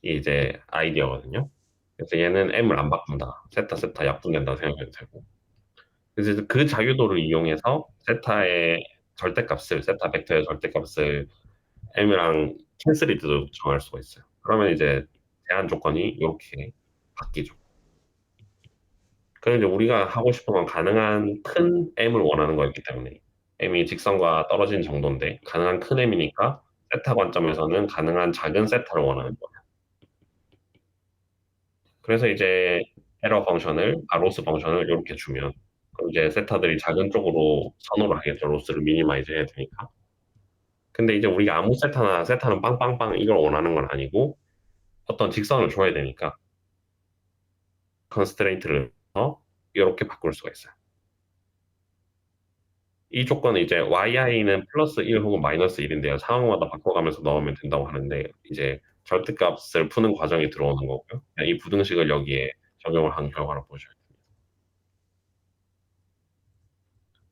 이게 이제 아이디어거든요. 그래서 얘는 M을 안 바꾼다. 세타 약분된다 생각해도 되고. 그래서 그 자유도를 이용해서 세타의 절대값을, 세타 벡터의 절대값을 M이랑 캔슬이드도 정할 수가 있어요. 그러면 이제 제한 조건이 이렇게 바뀌죠. 그럼 이제 우리가 하고 싶은 건 가능한 큰 M을 원하는 거였기 때문에 M이 직선과 떨어진 정도인데 가능한 큰 M이니까 세타 관점에서는 가능한 작은 세타를 원하는 거예요. 그래서 이제 에러 펑션을, 로스 펑션을 이렇게 주면 그럼 이제 세타들이 작은 쪽으로 선호를 하겠죠. 로스를 미니마이즈 해야 되니까. 근데 이제 우리가 아무 세타는 빵빵빵 이걸 원하는 건 아니고 어떤 직선을 줘야 되니까 컨스트레인트를 이렇게 바꿀 수가 있어요. 이 조건은 이제 yi는 플러스 1 혹은 마이너스 1인데요. 상황마다 바꿔가면서 넣으면 된다고 하는데 이제 절대값을 푸는 과정이 들어오는 거고요. 이 부등식을 여기에 적용을 한 결과로 보셔야 됩니다.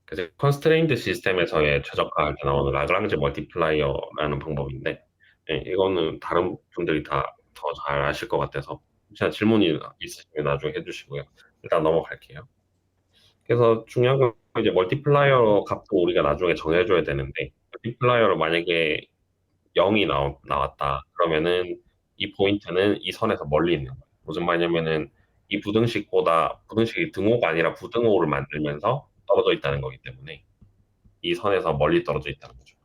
그래서 컨스트레인트 시스템에서의 최적화할 때 나오는 라그랑지 멀티플라이어라는 방법인데 이거는 다른 분들이 다 더 잘 아실 것 같아서 혹시나 질문이 있으시면 나중에 해주시고요. 일단 넘어갈게요. 그래서 중요한 건 이제 멀티플라이어 값도 우리가 나중에 정해줘야 되는데 멀티플라이어를 만약에 0이 나왔다. 그러면은 이 포인트는 이 선에서 멀리 있는 거예요. 무슨 말이냐면은 이 부등식이 등호가 아니라 부등호를 만들면서 떨어져 있다는 거기 때문에 이 선에서 멀리 떨어져 있다는 거죠.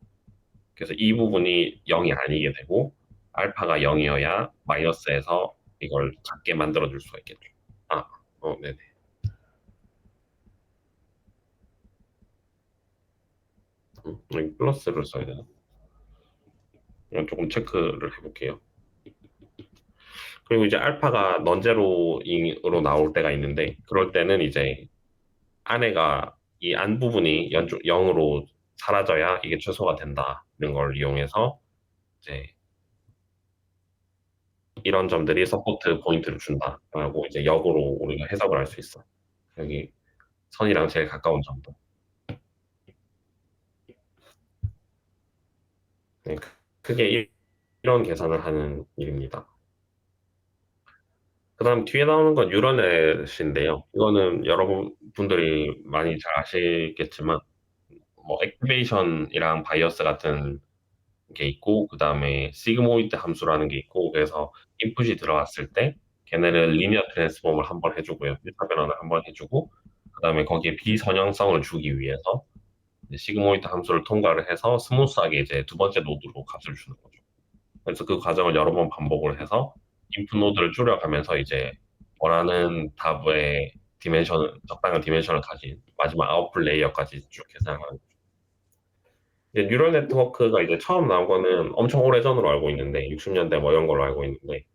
그래서 이 부분이 0이 아니게 되고 알파가 0이어야 마이너스에서 이걸 작게 만들어 줄 수가 있겠죠. 아, 네네. 여기 플러스를 써야 되나? 이건 조금 체크를 해볼게요. 그리고 이제 알파가 넌제로로 나올 때가 있는데 그럴 때는 이제 안에가 이 안 부분이 0으로 사라져야 이게 최소가 된다는 걸 이용해서 이제 이런 점들이 서포트 포인트를 준다라고 이제 역으로 우리가 해석을 할 수 있어. 여기 선이랑 제일 가까운 점도. 네, 크게 이런 계산을 하는 일입니다. 그다음 뒤에 나오는 건 뉴럴넷인데요. 이거는 여러분들이 많이 잘 아시겠지만 뭐 액티베이션이랑 바이어스 같은 게 있고 그다음에 시그모이드 함수라는 게 있고 그래서 인풋이 들어왔을 때 걔네를 리니어 트랜스폼을 한번 해주고요. 1차 변환을 한번 해주고 그다음에 거기에 비선형성을 주기 위해서 이제 시그모이드 함수를 통과를 해서 스무스하게 이제 두 번째 노드로 값을 주는 거죠. 그래서 그 과정을 여러 번 반복을 해서 인풋 노드를 줄여가면서 이제 원하는 답의 적당한 디멘션을 가진 마지막 아웃풋 레이어까지 쭉 계산하는 이제 뉴럴 네트워크가 이제 처음 나온 거는 엄청 오래전으로 알고 있는데 60년대 뭐 이런 걸로 알고 있는데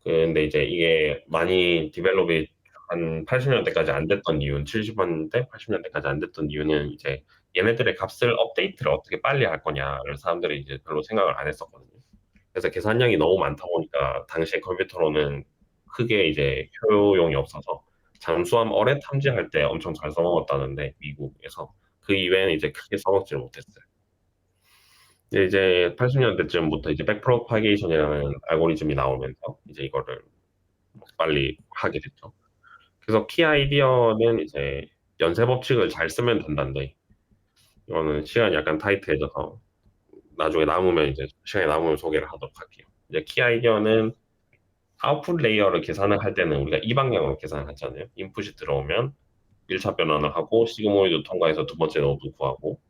근데 이제 이게 많이 디벨롭이 한 80년대까지 안 됐던 이유는 70년대, 80년대까지 안 됐던 이유는 이제 얘네들의 값을 업데이트를 어떻게 빨리 할 거냐를 사람들이 이제 별로 생각을 안 했었거든요. 그래서 계산량이 너무 많다 보니까 당시에 컴퓨터로는 크게 이제 효용이 없어서 잠수함 어뢰 탐지할 때 엄청 잘 써먹었다는데 미국에서 그 이외에는 이제 크게 써먹지를 못했어요. 이제 80년대쯤부터 이제 백프로파게이션이라는 알고리즘이 나오면서 이제 이거를 빨리 하게 됐죠. 그래서 키 아이디어는 이제 연쇄 법칙을 잘 쓰면 된다는데 이거는 시간이 약간 타이트해져서 나중에 남으면 이제 시간이 남으면 소개를 하도록 할게요. 이제 키 아이디어는 아웃풋 레이어를 계산을 할 때는 우리가 이 방향으로 계산을 하잖아요. 인풋이 들어오면 1차 변환을 하고 시그모이드 통과해서 두 번째 노드 구하고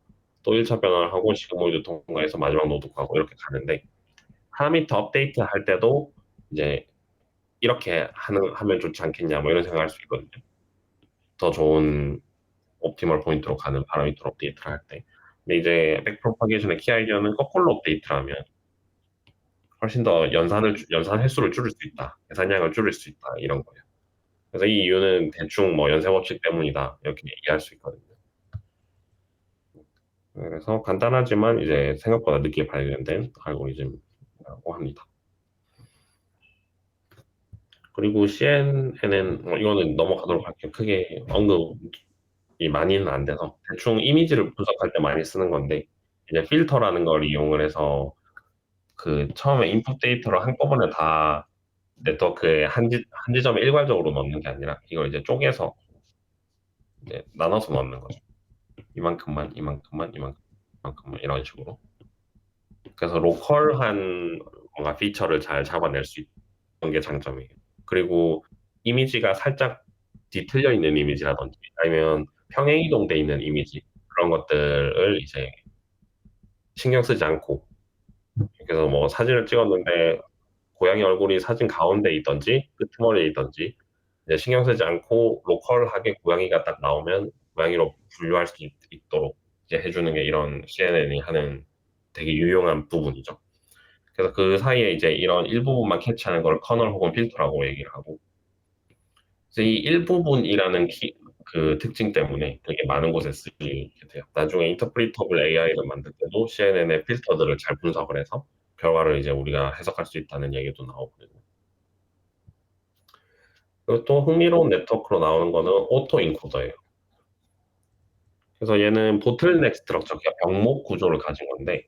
또 1차 변환을 하고 시그모이드 통과해서 마지막 노드 구하고 이렇게 가는데 파라미터 업데이트 할 때도 이제 이렇게 하면 좋지 않겠냐 뭐 이런 생각을 할 수 있거든요. 더 좋은 옵티멀 포인트로 가는 파라미터 업데이트를 할 때. 근데 이제 백프로파게이션의 키 아이디어는 거꾸로 업데이트를 하면 훨씬 더 연산 횟수를 줄일 수 있다. 계산량을 줄일 수 있다. 이런 거예요. 그래서 이 이유는 대충 뭐 연쇄 법칙 때문이다. 이렇게 이해할 수 있거든요. 그래서 간단하지만 이제 생각보다 늦게 발견된 알고리즘이라고 합니다. 그리고 CNN은 이거는 넘어가도록 할게요. 크게 언급이 많이는 안 돼서 대충 이미지를 분석할 때 많이 쓰는 건데 이제 필터라는 걸 이용을 해서 그 처음에 인풋 데이터를 한꺼번에 다 네트워크에 한 지점에 일괄적으로 넣는 게 아니라 이걸 이제 쪼개서 이제 나눠서 넣는 거죠. 이만큼만, 이만큼만, 이만큼만 이런 식으로. 그래서 로컬한 뭔가 피처를 잘 잡아낼 수 있는 게 장점이에요. 그리고 이미지가 살짝 뒤틀려 있는 이미지라든지 아니면 평행 이동돼 있는 이미지 그런 것들을 이제 신경 쓰지 않고 그래서 뭐 사진을 찍었는데 고양이 얼굴이 사진 가운데 있든지 끄트머리에 있든지 이제 신경 쓰지 않고 로컬하게 고양이가 딱 나오면 고양이로 분류할 수 있도록 이제 해주는 게 이런 CNN이 하는 되게 유용한 부분이죠. 그래서 그 사이에 이제 이런 일부분만 캐치하는 걸 커널 혹은 필터라고 얘기를 하고, 그래서 이 일부분이라는 그 특징 때문에 되게 많은 곳에 쓰이게 돼요. 나중에 인터프리터블 AI를 만들 때도 CNN의 필터들을 잘 분석을 해서 결과를 이제 우리가 해석할 수 있다는 얘기도 나오고. 그리고 또 흥미로운 네트워크로 나오는 거는 오토 인코더예요. 그래서 얘는 보틀넥 스트럭처, 그러니까 병목 구조를 가진 건데,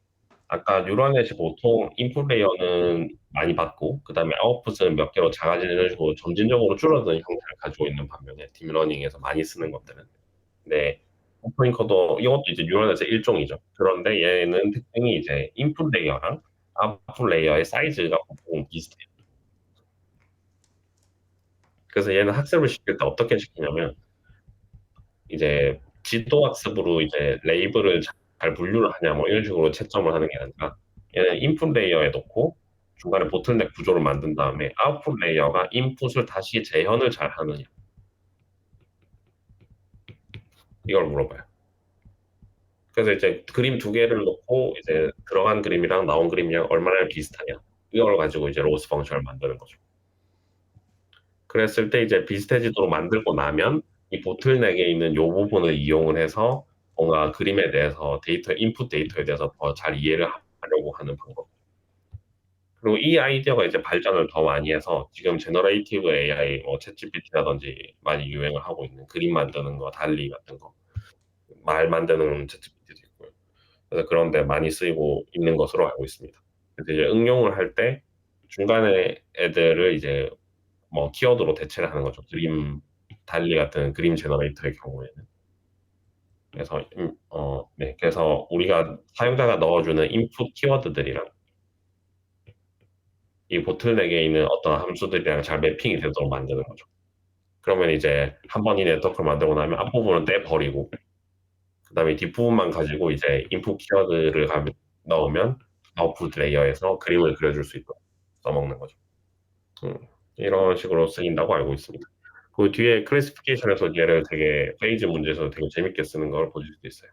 아까 뉴럴넷이 보통 인풋 레이어는 많이 받고 그다음에 아웃풋은 몇 개로 작아지는 식으로 점진적으로 줄어드는 형태를 가지고 있는 반면에 딥러닝에서 많이 쓰는 것들은. 네. 오토 인코더 이것도 이제 뉴럴넷의 일종이죠. 그런데 얘는 특징이 이제 인풋 레이어랑 아웃풋 레이어의 사이즈가 보통 비슷해요. 그래서 얘는 학습을 시킬 때 어떻게 시키냐면, 이제 지도 학습으로 이제 레이블을 잘 분류를 하냐 뭐 이런 식으로 채점을 하는 게 아니라, 얘는 인풋 레이어에 놓고 중간에 보틀넥 구조를 만든 다음에 아웃풋 레이어가 인풋을 다시 재현을 잘 하느냐, 이걸 물어봐요. 그래서 이제 그림 두 개를 놓고 이제 들어간 그림이랑 나온 그림이랑 얼마나 비슷하냐, 이걸 가지고 이제 로스 펑션을 만드는 거죠. 그랬을 때 이제 비슷해지도록 만들고 나면 이 보틀넥에 있는 요 부분을 이용을 해서 뭔가 그림에 대해서 인풋 데이터에 대해서 더 잘 이해를 하려고 하는 방법. 그리고 이 아이디어가 이제 발전을 더 많이 해서 지금 제너레이티브 AI, 뭐 챗GPT라든지 많이 유행을 하고 있는 그림 만드는 거, 달리 같은 거, 말 만드는 챗GPT도 있고요. 그래서 그런 데 많이 쓰이고 있는 것으로 알고 있습니다. 그래서 이제 응용을 할 때 중간에 애들을 이제 뭐 키워드로 대체를 하는 거죠. 달리 같은 그림 제너레이터의 경우에는. 그래서 네. 그래서 우리가 사용자가 넣어주는 인풋 키워드들이랑 이 보틀넥에 있는 어떤 함수들이랑 잘 매핑이 되도록 만드는 거죠. 그러면 이제 한 번 이 네트워크를 만들고 나면 앞부분은 떼버리고 그다음에 뒷부분만 가지고 이제 인풋 키워드를 넣으면 아웃풋 레이어에서 그림을 그려줄 수 있도록 써먹는 거죠. 음, 이런 식으로 쓰인다고 알고 있습니다. 그 뒤에 클래시피케이션에서 얘를 되게 페이지 문제에서 되게 재밌게 쓰는 걸 보실 수 있어요.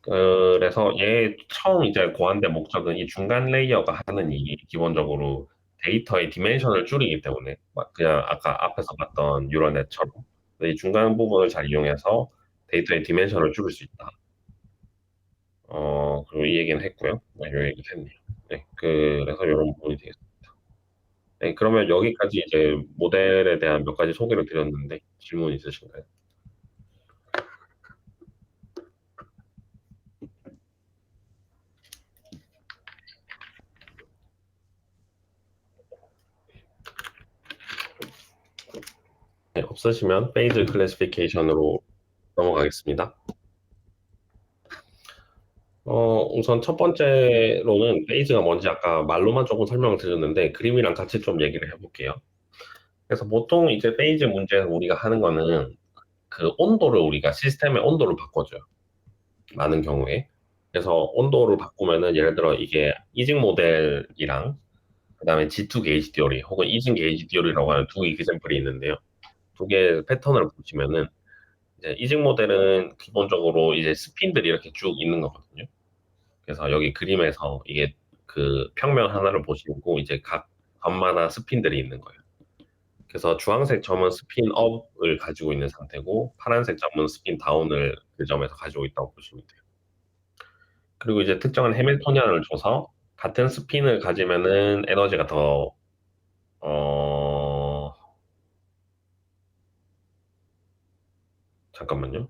그래서 얘 처음 이제 고안된 목적은 이 중간 레이어가 하는 일이 기본적으로 데이터의 디멘션을 줄이기 때문에, 막 그냥 아까 앞에서 봤던 뉴럴넷처럼 이 중간 부분을 잘 이용해서 데이터의 디멘션을 줄일 수 있다. 그리고 이 얘기는 했고요. 네, 요 얘기도 했네요. 네, 그래서 요런 부분이 되겠습니다. 네, 그러면 여기까지 이제 모델에 대한 몇 가지 소개를 드렸는데 질문 있으신가요? 네, 없으시면 페이즈 클래시피케이션으로 넘어가겠습니다. 우선 첫 번째로는 페이즈가 뭔지 아까 말로만 조금 설명을 드렸는데 그림이랑 같이 좀 얘기를 해볼게요. 그래서 보통 이제 페이즈 문제에서 우리가 하는 거는 그 온도를 우리가 시스템의 온도를 바꿔줘요. 많은 경우에. 그래서 온도를 바꾸면은 예를 들어 이게 이징 모델이랑 그다음에 G2 게이지 띠어리 혹은 이징 게이지 띠어리라고 하는 두 이그샘플이 있는데요. 두 개의 패턴을 보시면은 이제 이징 모델은 기본적으로 이제 스핀들이 이렇게 쭉 있는 거거든요. 그래서 여기 그림에서 이게 그 평면 하나를 보시고 이제 각 점마다 스핀들이 있는 거예요. 그래서 주황색 점은 스핀 업을 가지고 있는 상태고 파란색 점은 스핀 다운을 그 점에서 가지고 있다고 보시면 돼요. 그리고 이제 특정한 해밀토니안을 줘서 같은 스핀을 가지면은 에너지가 더 어, 잠깐만요.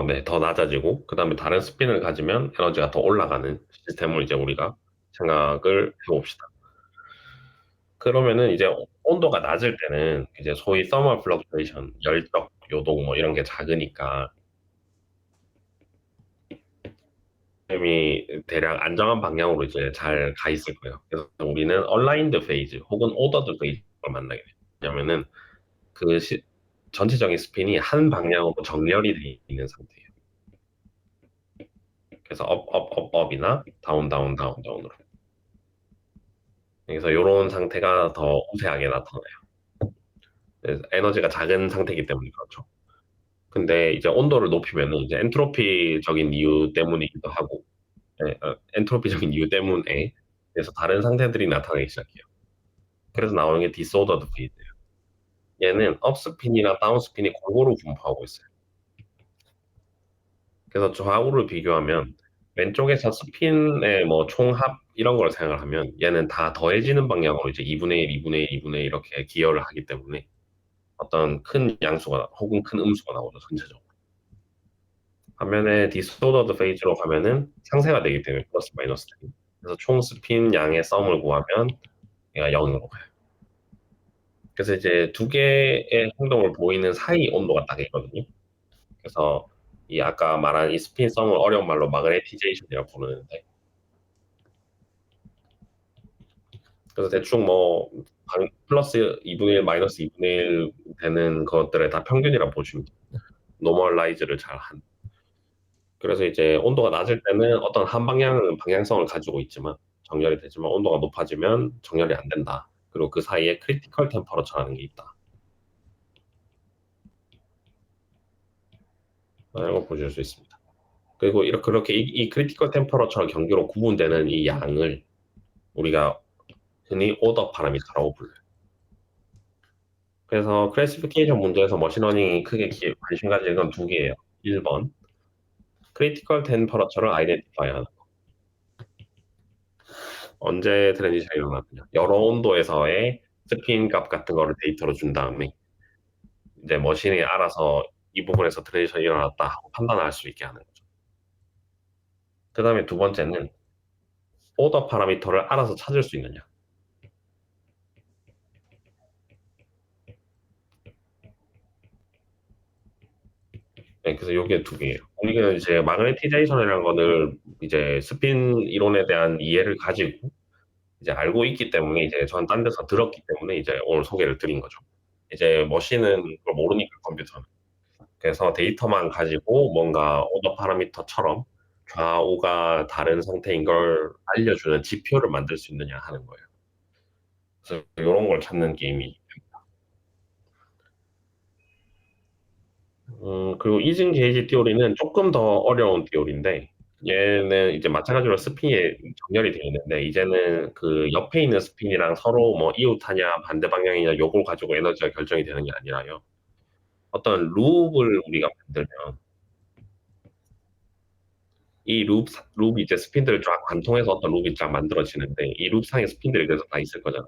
네, 더 낮아지고 그다음에 다른 스핀을 가지면 에너지가 더 올라가는 시스템을 이제 우리가 생각을 해봅시다. 그러면은 이제 온도가 낮을 때는 이제 소위 thermal fluctuation, 열적 요동 뭐 이런 게 작으니까 이 대략 안정한 방향으로 이제 잘 가 있을 거예요. 그래서 우리는 aligned phase 혹은 ordered phase를 만나게 돼요. 왜냐면은 그 전체적인 스핀이 한 방향으로 정렬이 돼 있는 상태예요. 그래서 업, 업, 업, 업이나 다운, 다운, 다운, 다운으로. 그래서 이런 상태가 더 우세하게 나타나요. 그래서 에너지가 작은 상태이기 때문에 그렇죠. 근데 이제 온도를 높이면은 이제 엔트로피적인 이유 때문이기도 하고, 예, 엔트로피적인 이유 때문에 그래서 다른 상태들이 나타나기 시작해요. 그래서 나오는 게 디스오더드 페이즈예요. 얘는 업스핀이나 다운스핀이 골고루 분포하고 있어요. 그래서 좌우를 비교하면 왼쪽에서 스핀의 뭐 총합 이런 걸 생각을 하면 얘는 다 더해지는 방향으로 이제 2분의 1, 2분의 1, 2분의 1 이렇게 기여를 하기 때문에 어떤 큰 양수가 혹은 큰 음수가 나오죠, 전체적으로. 반면에 디스오더드 페이즈로 가면은 상쇄가 되기 때문에 플러스 마이너스 되기. 그래서 총 스핀 양의 썸을 구하면 얘가 0으로 가요. 그래서 이제 두 개의 행동을 보이는 사이 온도가 딱 있거든요. 그래서 이 아까 말한 이 스핀 썸을 어려운 말로 마그네티제이션이라고 부르는데, 그래서 대충 뭐 플러스 2분의 1, 마이너스 2분의 1 되는 것들의 다 평균이라고 보시면 돼요. 노멀라이즈를 잘 한. 그래서 이제 온도가 낮을 때는 어떤 한 방향은 방향성을 가지고 있지만 정렬이 되지만 온도가 높아지면 정렬이 안 된다. 그리고 그 사이에 크리티컬 템퍼러처라는 게 있다. 이거 보실 수 있습니다. 그리고 이렇게 그렇게 이 크리티컬 템퍼러처 경계로 구분되는 이 양을 우리가 흔히 오더 파라미터라고 불러요. 그래서 클래시피케이션 문제에서 머신러닝이 크게 관심 가지는 건 두 개예요. 1번, 크리티컬 템퍼러처를 아이덴티파이 하는 거. 언제 트랜지션이 일어나느냐. 여러 온도에서의 스핀 값 같은 거를 데이터로 준 다음에 이제 머신이 알아서 이 부분에서 트랜지션이 일어났다 하고 판단할 수 있게 하는 거죠. 그 다음에 두 번째는 오더 파라미터를 알아서 찾을 수 있느냐. 네, 그래서 요게 두 개예요. 우리가 이제 마그네티제이션이라는 거를 이제 스핀 이론에 대한 이해를 가지고 이제 알고 있기 때문에 이제 전 딴 데서 들었기 때문에 이제 오늘 소개를 드린 거죠. 이제 머신은 그걸 모르니까 컴퓨터는. 그래서 데이터만 가지고 뭔가 오더 파라미터처럼 좌우가 다른 상태인 걸 알려주는 지표를 만들 수 있느냐 하는 거예요. 그래서 이런 걸 찾는 게임이. 그리고 이징 게이지 띠오리는 조금 더 어려운 띠오리인데 얘는 이제 마찬가지로 스핀이 정렬이 되어 있는데 이제는 그 옆에 있는 스핀이랑 서로 뭐 이웃하냐 반대 방향이냐 요걸 가지고 에너지가 결정이 되는 게 아니라요. 어떤 룹을 우리가 만들면 이 룹이 이제 스핀들을 쫙 관통해서 어떤 룹이 쫙 만들어지는데 이 룹 상에 스핀들이 계속 다 있을 거잖아요.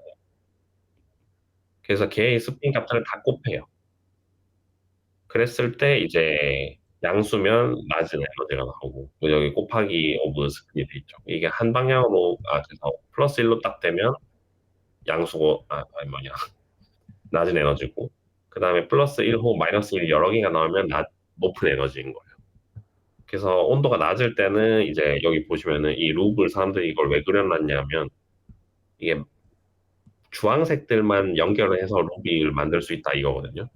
그래서 걔의 스핀 값들을 다 곱해요. 그랬을 때 이제 양수면 낮은 에너지가 나오고 여기 곱하기 오브 스핀이 돼 있죠. 이게 한 방향으로 그래서 플러스 1로 딱 되면 양수고 아니 뭐냐 낮은 에너지고 그다음에 플러스 1 혹은 마이너스 1 여러 개가 나오면 높은 에너지인 거예요. 그래서 온도가 낮을 때는 이제 여기 보시면은 이 룹을 사람들이 이걸 왜 그려놨냐면 이게 주황색들만 연결을 해서 룹을 만들 수 있다 이거거든요.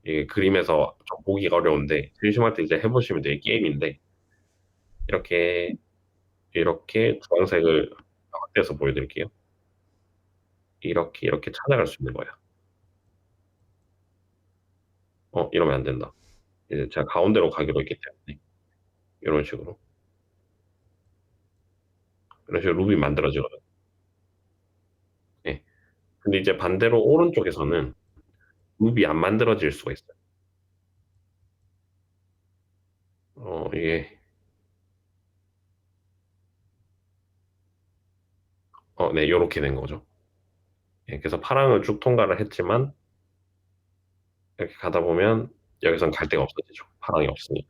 이게 그림에서 좀 보기가 어려운데 심심할 때 이제 해보시면 돼요. 게임인데 이렇게 이렇게 주황색을 확대해서 보여드릴게요. 이렇게 찾아갈 수 있는 거야. 이러면 안 된다. 이제 제가 가운데로 가기로 했기 때문에 이런 식으로 룹이 만들어지거든. 예. 근데 이제 반대로 오른쪽에서는 룹이 안 만들어질 수가 있어요. 이게 네, 요렇게 된 거죠. 예, 그래서 파랑을 쭉 통과를 했지만 이렇게 가다 보면 여기선 갈 데가 없어지죠. 파랑이 없으니까.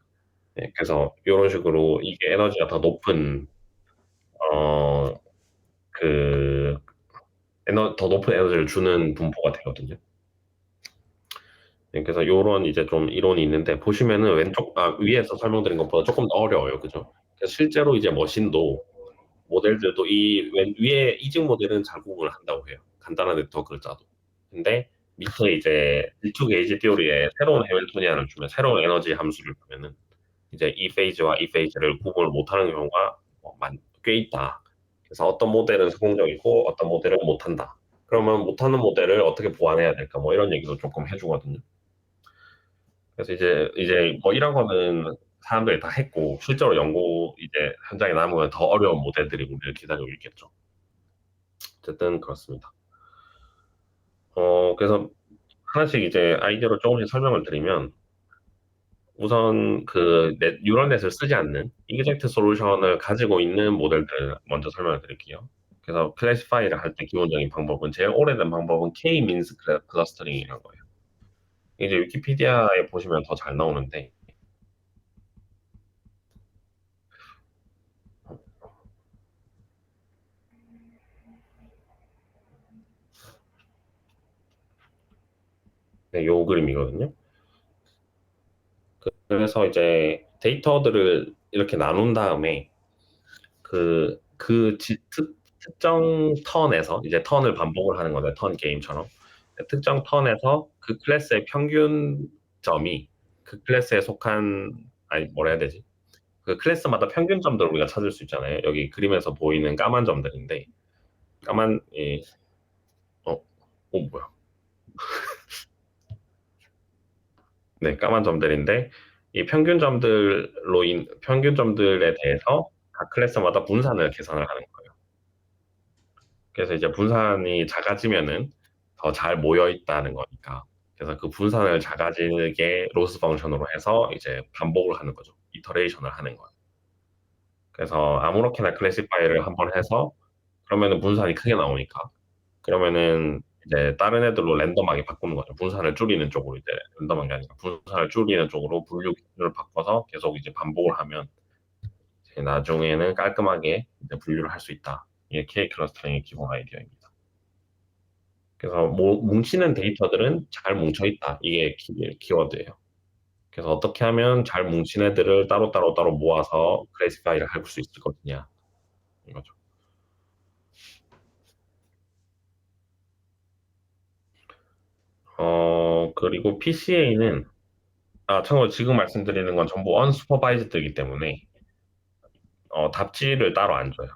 예, 그래서 요런 식으로 이게 에너지가 더 높은 어, 그 더 높은 에너지를 주는 분포가 되거든요. 네, 그래서 요런 이제 좀 이론이 있는데 보시면은 위에서 설명드린 것보다 조금 더 어려워요. 그죠? 그래서 실제로 이제 머신도 모델들도 위에 이직 모델은 잘 구분을 한다고 해요. 간단한 네트워크를 짜도. 근데 밑에 이제 D2 게이지 띠오리에 새로운 해밀토니안을 주면 새로운 에너지 함수를 주면은 이제 이 페이지와 이 페이지를 구분을 못하는 경우가 꽤 있다. 그래서 어떤 모델은 성공적이고 어떤 모델은 못한다. 그러면 못하는 모델을 어떻게 보완해야 될까? 뭐 이런 얘기도 조금 해주거든요. 그래서 이제 뭐 이런 거는 사람들이 다 했고 실제로 연구 이제 현장에 남으면 더 어려운 모델들이 우리를 기다리고 있겠죠. 어쨌든 그렇습니다. 그래서 하나씩 이제 아이디어를 조금씩 설명을 드리면 우선 그 뉴럴넷을 쓰지 않는 이그젝트 솔루션을 가지고 있는 모델들을 먼저 설명을 드릴게요. 그래서 클래시파이를 할 때 기본적인 방법은 제일 오래된 방법은 K-means 클러스터링이라는 거예요. 이제 위키피디아에 보시면 더 잘 나오는데 네, 요 그림이거든요. 그래서 이제 데이터들을 이렇게 나눈 다음에 특정 턴에서 이제 턴을 반복을 하는 거죠. 턴 게임처럼. 특정 턴에서 그 클래스의 평균점이 그 클래스에 속한, 아니, 뭐라 해야 되지? 그 클래스마다 평균점들을 우리가 찾을 수 있잖아요. 여기 그림에서 보이는 까만 점들인데, 까만, 뭐야. 네, 까만 점들인데, 이 평균점들에 대해서 각 클래스마다 분산을 계산을 하는 거예요. 그래서 이제 분산이 작아지면은 더 잘 모여 있다는 거니까. 그래서 그 분산을 작아지게 로스 펑션으로 해서 이제 반복을 하는 거죠. 이터레이션을 하는 거예요. 그래서 아무렇게나 클래시파이를 한번 해서 그러면은 분산이 크게 나오니까 그러면은 이제 다른 애들로 랜덤하게 바꾸는 거죠. 분산을 줄이는 쪽으로 이제 랜덤한 게 아니라 분산을 줄이는 쪽으로 분류 기준을 바꿔서 계속 이제 반복을 하면 이제 나중에는 깔끔하게 이제 분류를 할 수 있다. 이게 K 클러스터링의 기본 아이디어입니다. 그래서 뭉치는 데이터들은 잘 뭉쳐 있다. 이게 키워드예요. 그래서 어떻게 하면 잘 뭉친 애들을 따로 모아서 클래시파이를 할 수 있을 것이냐 이거죠. 그리고 PCA는 참고로 지금 말씀드리는 건 전부 언슈퍼바이즈드이기 때문에 답지를 따로 안 줘요.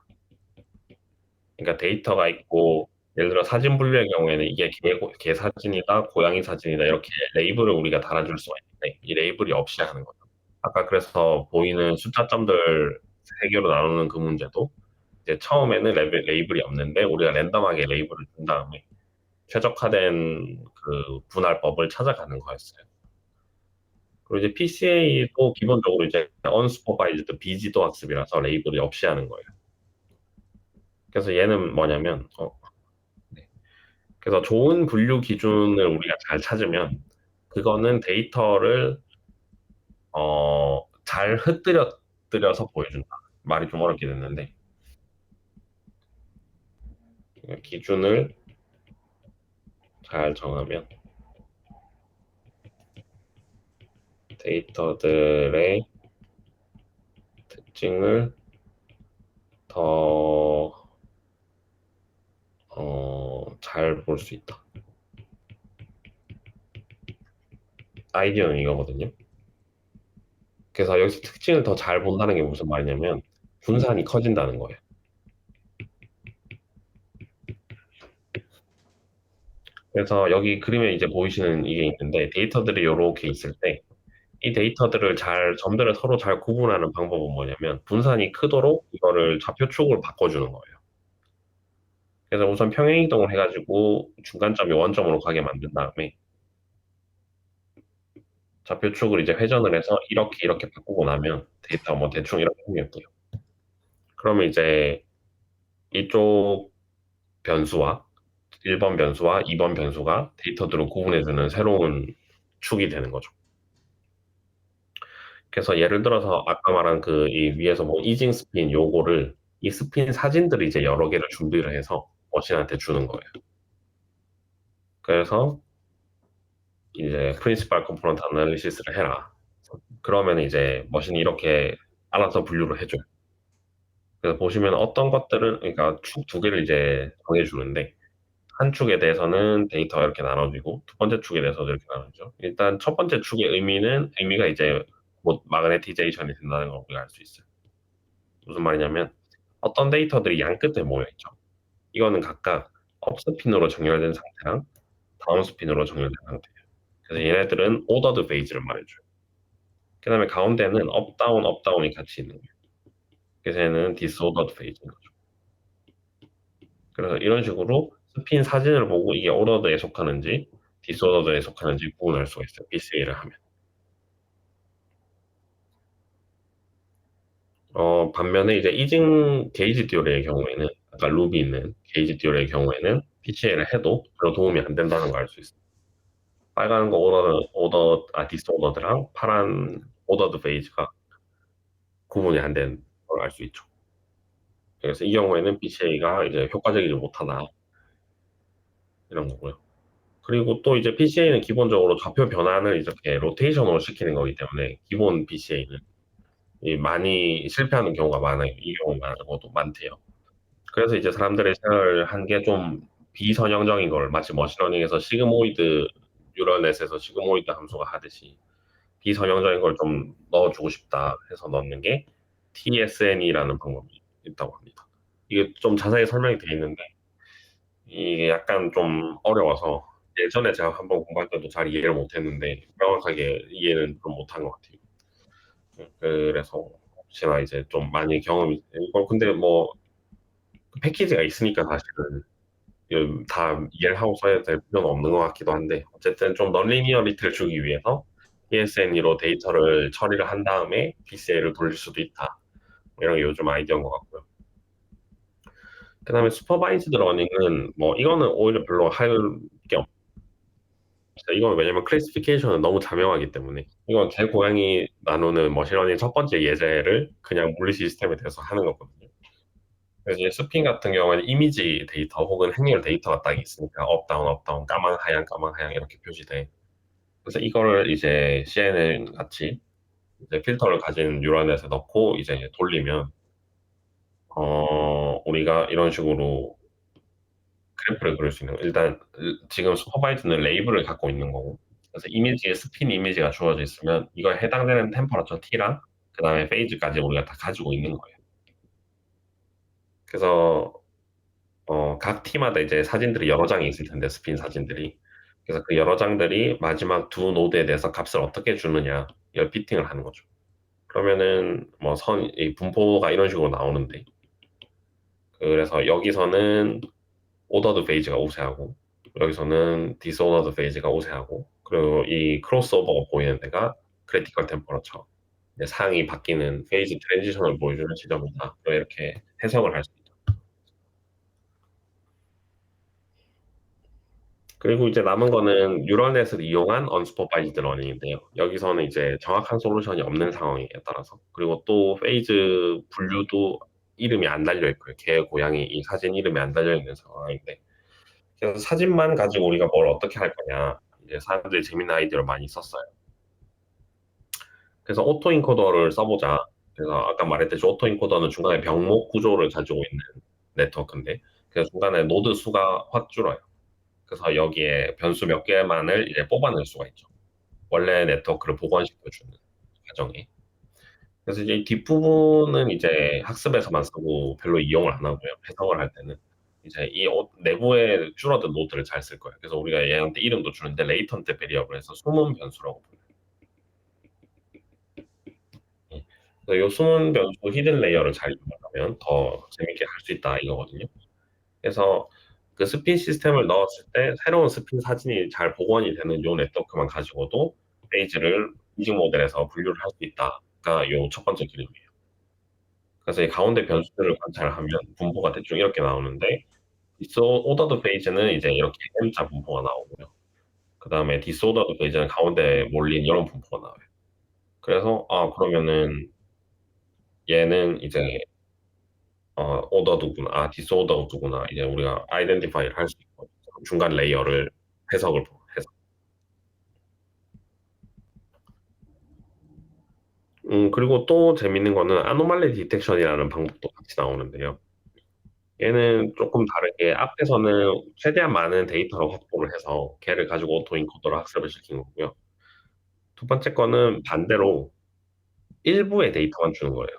그러니까 데이터가 있고 예를 들어 사진 분류의 경우에는 이게 개 사진이다, 고양이 사진이다 이렇게 레이블을 우리가 달아줄 수가 있는데 이 레이블이 없이 하는 거죠. 아까 그래서 보이는 숫자점들 세 개로 나누는 그 문제도 이제 처음에는 레이블이 없는데 우리가 랜덤하게 레이블을 준 다음에 최적화된 그 분할법을 찾아가는 거였어요. 그리고 이제 PCA도 기본적으로 이제 unsupervised 비지도 학습이라서 레이블이 없이 하는 거예요. 그래서 얘는 뭐냐면, 네. 그래서 좋은 분류 기준을 우리가 잘 찾으면 그거는 데이터를 잘 흩뜨려서 보여준다. 말이 좀 어렵게 됐는데 기준을 잘 정하면 데이터들의 특징을 더 잘 볼 수 있다. 아이디어는 이거거든요. 그래서 여기서 특징을 더 잘 본다는 게 무슨 말이냐면 분산이 커진다는 거예요. 그래서 여기 그림에 이제 보이시는 이게 있는데 데이터들이 이렇게 있을 때 이 데이터들을 점들을 서로 잘 구분하는 방법은 뭐냐면 분산이 크도록 이거를 좌표축을 바꿔주는 거예요. 그래서 우선 평행이동을 해가지고 중간점이 원점으로 가게 만든 다음에 좌표축을 이제 회전을 해서 이렇게 바꾸고 나면 데이터가 뭐 대충 이렇게 생겼대요. 그러면 이제 이쪽 변수와 1번 변수와 2번 변수가 데이터들을 구분해주는 새로운 축이 되는 거죠. 그래서 예를 들어서 아까 말한 그 이 위에서 뭐 이징 스핀 요거를 이 스핀 사진들을 이제 여러 개를 준비를 해서 머신한테 주는 거예요. 그래서 이제 프린시팔 컴포넌트 애널리시스를 해라. 그러면 이제 머신이 이렇게 알아서 분류를 해줘요. 그래서 보시면 어떤 것들은 그러니까 축 두 개를 이제 정해주는데 한 축에 대해서는 데이터가 이렇게 나눠지고 두 번째 축에 대해서도 이렇게 나눠지죠. 일단 첫 번째 축의 의미가 이제 뭐 마그네티제이션이 된다는 걸 우리가 알 수 있어요. 무슨 말이냐면 어떤 데이터들이 양 끝에 모여 있죠. 이거는 각각 업 스핀으로 정렬된 상태랑 다운 스핀으로 정렬된 상태예요. 그래서 얘네들은 ordered phase를 말해줘요. 그 다음에 가운데는 업, 다운, 업, 다운이 같이 있는 거예요. 그래서 얘는 disordered phase인 거죠. 그래서 이런 식으로 스핀 사진을 보고 이게 ordered에 속하는지 disordered에 속하는지 구분할 수가 있어요. PCA를 하면. 반면에 이제 이징 게이지 듀얼의 경우에는 아까 루비 있는 게이지 듀얼의 경우에는 PCA를 해도 별로 도움이 안 된다는 걸 알 수 있어요. 빨간 거 디스오더드랑 파란 오더드 페이지가 구분이 안 되는 걸 알 수 있죠. 그래서 이 경우에는 PCA가 이제 효과적이지 못하다 이런 거고요. 그리고 또 이제 PCA는 기본적으로 좌표 변환을 이렇게 로테이션으로 시키는 거기 때문에 기본 PCA는 많이 실패하는 경우가 많아요. 이 경우 말고도 많대요. 그래서 이제 사람들이 생각을 한 게 좀 비선형적인 걸 마치 머신러닝에서 시그모이드 뉴럴넷에서 시그모이드 함수가 하듯이 비선형적인 걸 좀 넣어주고 싶다 해서 넣는 게 TSN이라는 방법이 있다고 합니다. 이게 좀 자세히 설명이 되어 있는데 이게 약간 좀 어려워서 예전에 제가 한번 공부할 때도 잘 이해를 못했는데 명확하게 이해는 좀 못한 것 같아요. 그래서 혹시나 이제 좀 많이 경험이 이거 근데 뭐 패키지가 있으니까 사실은 다 이해를 하고 써야 될 필요는 없는 것 같기도 한데 어쨌든 좀 넌리니어리티를 주기 위해서 TSN으로 데이터를 처리를 한 다음에 PCA를 돌릴 수도 있다. 이런 게 요즘 아이디어인 것 같고요. 그 다음에 슈퍼바이즈드 러닝은 뭐 이거는 오히려 별로 할 게 없어요. 이건 왜냐면 클래시피케이션은 너무 자명하기 때문에 이건 개 고양이 나누는 머신러닝 첫 번째 예제를 그냥 물리 시스템에 대해서 하는 거거든요. 그래서 이제 스핀 같은 경우에는 이미지 데이터 혹은 행렬 데이터가 딱 있으니까 업, 다운, 업, 다운, 까만, 하양, 까만, 하양 이렇게 표시돼. 그래서 이거를 이제 CNN 같이 이제 필터를 가진 뉴럴넷에 넣고 이제 돌리면 우리가 이런 식으로 그래프를 그릴 수 있는 거. 일단 지금 슈퍼바이즈는 레이블을 갖고 있는 거고 그래서 이미지에 스핀 이미지가 주어져 있으면 이거에 해당되는 템퍼러처 T랑 그 다음에 페이즈까지 우리가 다 가지고 있는 거예요. 그래서 각 T마다 이제 사진들이 여러 장이 있을 텐데 스핀 사진들이 그래서 그 여러 장들이 마지막 두 노드에 대해서 값을 어떻게 주느냐 이걸 피팅을 하는 거죠. 그러면은 뭐 이 분포가 이런 식으로 나오는데 그래서 여기서는 오더드 페이지가 우세하고 여기서는 디스오더드 페이지가 우세하고 그리고 이 크로스오버가 보이는 데가 크리티컬 템퍼러처 상이 바뀌는 페이지 트랜지션을 보여주는 지점이다. 이렇게 해석을 할 수 있죠. 그리고 이제 남은 거는 뉴럴넷을 이용한 언슈퍼바이즈드 러닝인데요. 여기서는 이제 정확한 솔루션이 없는 상황에 따라서 그리고 또 페이즈 분류도 이름이 안 달려 있고요. 개, 고양이 이 사진 이름이 안 달려 있는 상황인데 그래서 사진만 가지고 우리가 뭘 어떻게 할 거냐 이제 사람들이 재밌는 아이디어를 많이 썼어요. 그래서 오토 인코더를 써보자. 그래서 아까 말했듯이 오토 인코더는 중간에 병목 구조를 가지고 있는 네트워크인데 그래서 중간에 노드 수가 확 줄어요. 그래서 여기에 변수 몇 개만을 이제 뽑아낼 수가 있죠. 원래 네트워크를 복원시켜주는 과정에. 그래서 이제 이 뒷부분은 이제 학습에서만 쓰고 별로 이용을 안 하고요. 해석을 할 때는 이제 내부에 줄어든 노드를 잘 쓸 거예요. 그래서 우리가 얘한테 이름도 주는데 레이턴트 베리어블에서 숨은 변수라고 불러요. 예. 그래서 요 숨은 변수 히든 레이어를 잘 이용하면 더 재밌게 할 수 있다 이거거든요. 그래서 그 스핀 시스템을 넣었을 때 새로운 스핀 사진이 잘 복원이 되는 요 네트워크만 가지고도 페이지를 이징 모델에서 분류를 할 수 있다가 요 첫 번째 그림이에요. 그래서 이 가운데 변수들을 관찰하면 분포가 대충 이렇게 나오는데 디스오더드 페이지는 이제 이렇게 M자 분포가 나오고요. 그 다음에 디스오더드 페이지는 가운데 몰린 이런 분포가 나와요. 그래서 그러면은 얘는 이제 오더드구나, 디스오더드구나 이제 우리가 아이덴티파이를 할 수 있고 중간 레이어를 해석을 해서 그리고 또 재밌는 거는 아노말리 디텍션이라는 방법도 같이 나오는데요. 얘는 조금 다르게 앞에서는 최대한 많은 데이터를 확보를 해서 걔를 가지고 오토 인코더로 학습을 시킨 거고요. 두 번째 거는 반대로 일부의 데이터만 주는 거예요.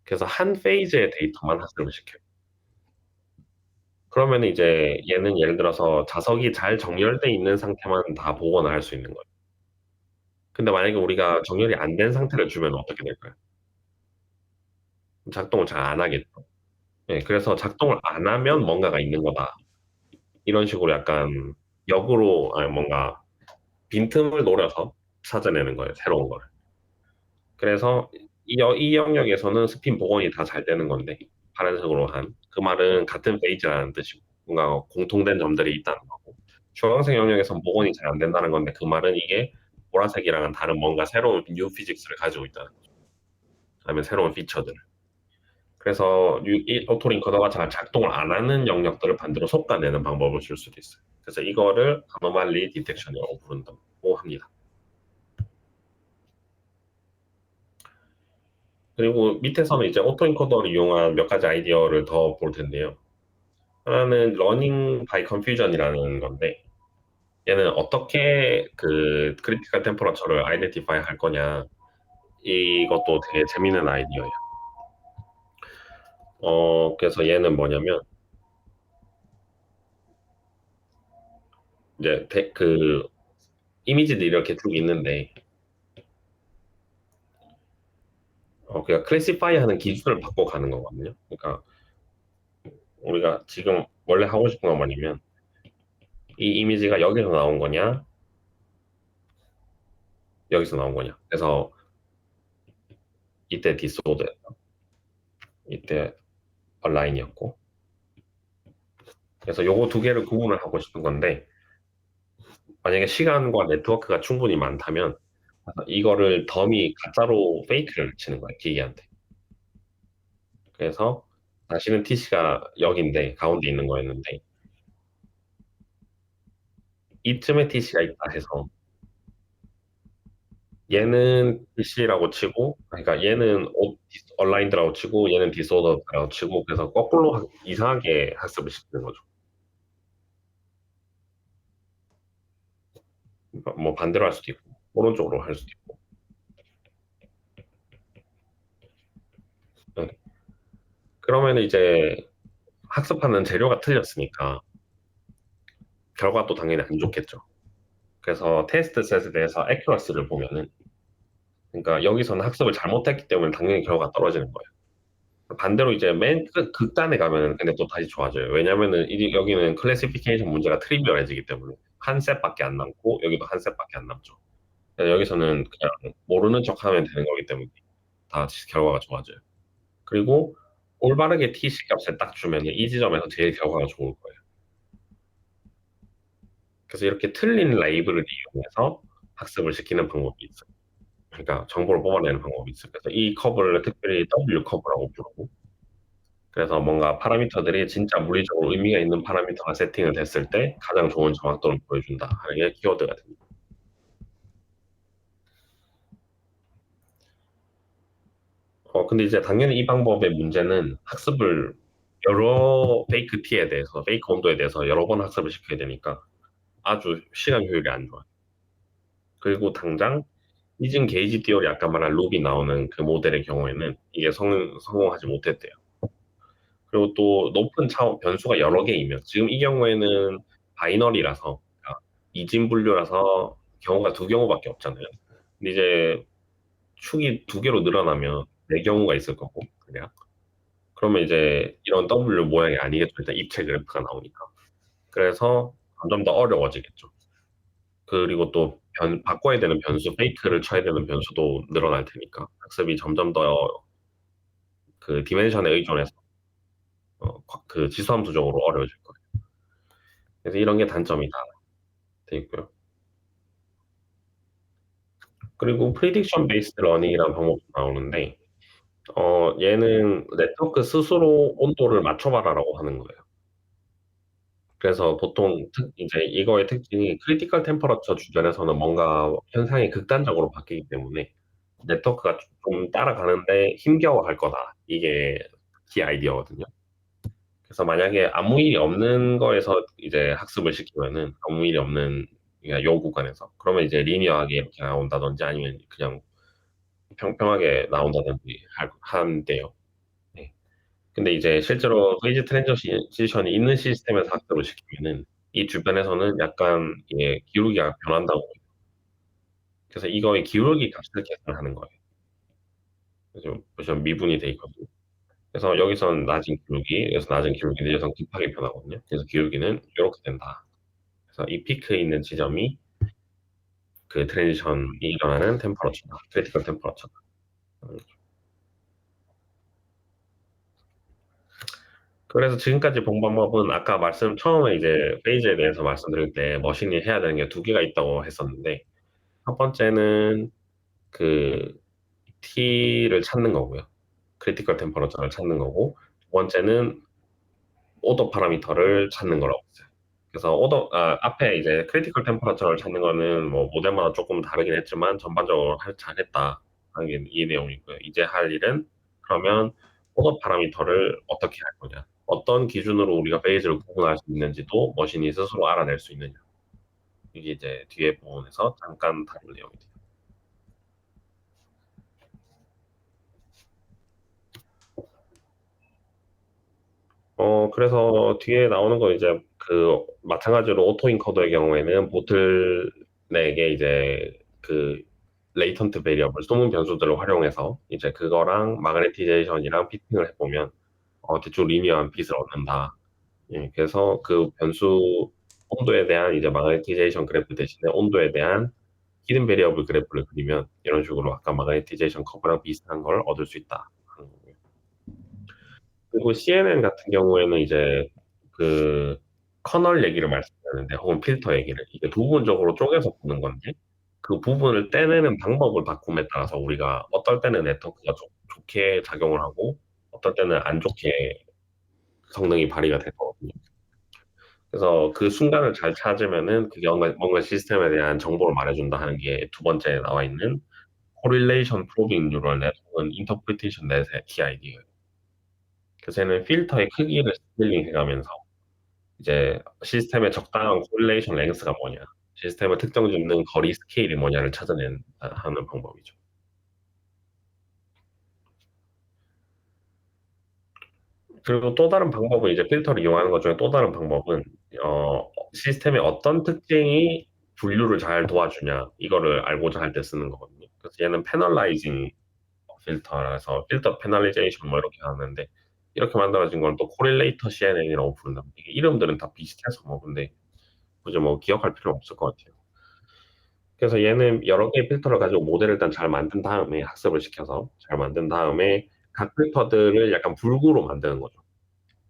그래서 한 페이지의 데이터만 학습을 시켜요. 그러면 이제 얘는 예를 들어서 자석이 잘 정렬돼 있는 상태만 다 복원을 할 수 있는 거예요. 근데 만약에 우리가 정렬이 안 된 상태를 주면 어떻게 될까요? 작동을 잘 안 하겠죠. 예, 그래서 작동을 안 하면 뭔가가 있는 거다. 이런 식으로 약간 역으로, 아니, 뭔가 빈틈을 노려서 찾아내는 거예요, 새로운 걸. 그래서 이 영역에서는 스핀 복원이 다 잘 되는 건데, 파란색으로 한. 그 말은 같은 페이지라는 뜻이고, 뭔가 공통된 점들이 있다는 거고. 주황색 영역에서는 복원이 잘 안 된다는 건데, 그 말은 이게 보라색이랑은 다른 뭔가 새로운 뉴 피직스를 가지고 있다는 거죠. 그다음에 새로운 피처들. 그래서 이 오토링커더가 잘 작동을 안 하는 영역들을 반대로 솎아내는 방법을 줄 수도 있어요. 그래서 이거를 아노말리 디텍션이라고 부른다고 합니다. 그리고 밑에서는 이제 오토인코더를 이용한 몇 가지 아이디어를 더 볼 텐데요. 하나는 러닝 바이 컨퓨전이라는 건데, 얘는 어떻게 그 크리티컬 템퍼러처를 아이덴티파이 할 거냐, 이것도 되게 재밌는 아이디어예요. 그래서 얘는 뭐냐면 이제 그 이미지들이 이렇게 쭉 있는데, 그냥 클래시파이 하는 기준을 바꿔가는 거거든요. 그러니까 우리가 지금 원래 하고 싶은 건 뭐냐면, 이 이미지가 여기서 나온 거냐, 여기서 나온 거냐. 그래서 이때 디소드, 이때 얼라인이었고, 그래서 요거 두 개를 구분을 하고 싶은 건데, 만약에 시간과 네트워크가 충분히 많다면 이거를 덤이 가짜로 페이크를 치는 거예요, 기계한테. 그래서 다시는 TC가 여기인데 가운데 있는 거였는데, 이쯤에 TC가 있다 해서 얘는 TC라고 치고, 그러니까 얘는 얼라인드라고 치고 얘는 디소더라고 치고, 그래서 거꾸로 이상하게 학습을 시키는 거죠. 그러니까 뭐 반대로 할 수도 있고 오른쪽으로 할 수도 있고. 네. 그러면 이제 학습하는 재료가 틀렸으니까 결과도 당연히 안 좋겠죠. 그래서 테스트 셋에 대해서 액큐러시를 보면은, 그러니까 여기서는 학습을 잘못했기 때문에 당연히 결과가 떨어지는 거예요. 반대로 이제 맨 극단에 가면은 근데 또 다시 좋아져요. 왜냐면은 여기는 클래시피케이션 문제가 트리비얼해지기 때문에 한 셋밖에 안 남고 여기도 한 셋밖에 안 남죠. 그래서 여기서는 그냥 모르는 척하면 되는 거기 때문에 다 결과가 좋아져요. 그리고 올바르게 TC 값을 딱 주면은 이 지점에서 제일 결과가 좋을 거예요. 그래서 이렇게 틀린 레이블을 이용해서 학습을 시키는 방법이 있어요. 그러니까 정보를 뽑아내는 방법이 있어요. 그래서 이 커브를 특별히 W 커브라고 부르고, 그래서 뭔가 파라미터들이 진짜 물리적으로 의미가 있는 파라미터가 세팅을 됐을 때 가장 좋은 정확도를 보여준다 하는 게 키워드가 됩니다. 근데 이제 당연히 이 방법의 문제는 학습을 여러 페이크 T에 대해서, 페이크 온도에 대해서 여러 번 학습을 시켜야 되니까 아주 시간 효율이 안 좋아요. 그리고 당장 이진 게이지 띠어리 아까 말한 룹이 나오는 그 모델의 경우에는 이게 성공하지 못했대요. 그리고 또 높은 차원 변수가 여러 개이면, 지금 이 경우에는 바이너리라서, 그러니까 이진 분류라서 경우가 두 경우밖에 없잖아요. 근데 이제 축이 두 개로 늘어나면 네 경우가 있을 거고, 그냥 그러면 이제 이런 W 모양이 아니겠죠. 일단 입체 그래프가 나오니까. 그래서 점점 더 어려워지겠죠. 그리고 또 바꿔야 되는 변수, 페이크를 쳐야 되는 변수도 늘어날 테니까 학습이 점점 더 그 디멘션에 의존해서 그 지수함수적으로 어려워질 거예요. 그래서 이런 게 단점이 다 돼 있고요. 그리고 프리딕션 베이스드 러닝이라는 방법도 나오는데, 얘는 네트워크 스스로 온도를 맞춰봐라라고 하는 거예요. 그래서 보통 이제 이거의 특징이 크리티컬 템퍼러처 주변에서는 뭔가 현상이 극단적으로 바뀌기 때문에 네트워크가 좀 따라가는데 힘겨워할 거다. 이게 키 아이디어거든요. 그래서 만약에 아무 일이 없는 거에서 이제 학습을 시키면은, 아무 일이 없는, 그러니까 요 구간에서 그러면 이제 리니어하게 이렇게 나온다든지 아니면 그냥 평평하게 나온다든지 한대요. 네. 근데 이제 실제로 페이지 트랜지션이 있는 시스템에서 학습을 시키면은 이 주변에서는 약간 이게 기울기가 변한다고. 그래서 이거의 기울기 값을 계산하는 거예요. 그래서 보시면 미분이 돼 있거든요. 그래서 여기선 낮은 기울기, 여기서 낮은 기울기인데 여기선 급하게 변하거든요. 그래서 기울기는 요렇게 된다. 그래서 이 피크에 있는 지점이 그 트랜지션이 일어나는 템퍼러처다. 크리티컬 템퍼러처다. 음. 그래서 지금까지 본 방법은 아까 처음에 이제 페이지에 대해서 말씀드릴 때 머신이 해야 되는 게 두 개가 있다고 했었는데, 첫 번째는 그 T를 찾는 거고요. 크리티컬 템퍼러처를 찾는 거고, 두 번째는 오더 파라미터를 찾는 거라고 했어요. 그래서 앞에 이제 크리티컬 템퍼러처를 찾는 거는 뭐 모델마다 조금 다르긴 했지만 전반적으로 잘했다 하는 게 이 내용이고요. 이제 할 일은 그러면 오더 파라미터를 어떻게 할 거냐. 어떤 기준으로 우리가 페이지를 구분할 수 있는지도 머신이 스스로 알아낼 수 있느냐. 이게 이제 뒤에 부분에서 잠깐 다룰 내용입니다. 그래서 뒤에 나오는 거 이제 마찬가지로 오토 인커더의 경우에는 보틀넥에 이제 레이턴트 베리어블, 소문 변수들을 활용해서 이제 그거랑 마그네티제이션이랑 피팅을 해보면, 대충 리니어한 핏을 얻는다. 예, 그래서 그 변수 온도에 대한 이제 마그네티제이션 그래프 대신에 온도에 대한 히든 베리어블 그래프를 그리면 이런 식으로 아까 마그네티제이션 커브랑 비슷한 걸 얻을 수 있다 하는 거고요. 그리고 CNN 같은 경우에는 이제 그 커널 얘기를 말씀드렸는데 혹은 필터 얘기를 이게 부분적으로 쪼개서 보는 건데 그 부분을 떼내는 방법을 바꿈에 따라서 우리가 어떨 때는 네트워크가 좋게 작용을 하고 어떨 때는 안 좋게 성능이 발휘가 되거든요. 그래서 그 순간을 잘 찾으면은 그게 뭔가 시스템에 대한 정보를 말해준다 하는 게 두 번째에 나와 있는 Correlation Probing Neural Net 혹은 Interpretation Net의 TID예요. 그래서 얘는 필터의 크기를 스케일링 해가면서 이제 시스템의 적당한 correlation length가 뭐냐, 시스템을 특정 짓는 거리 스케일이 뭐냐를 하는 방법이죠. 그리고 또 다른 방법은 이제 필터를 이용하는 것 중에 또 다른 방법은 시스템의 어떤 특징이 분류를 잘 도와주냐 이거를 알고자 할 때 쓰는 거거든요. 그래서 얘는 패널라이징 필터라서 필터 패널리제이션 뭐 이렇게 하는데 이렇게 만들어진 건 또 코릴레이터 CNN이라고 부른다. 이게 이름들은 다 비슷해서 뭐 근데 굳이 뭐 기억할 필요는 없을 것 같아요. 그래서 얘는 여러 개의 필터를 가지고 모델을 일단 잘 만든 다음에 학습을 시켜서 잘 만든 다음에 각 필터들을 약간 불구로 만드는 거죠.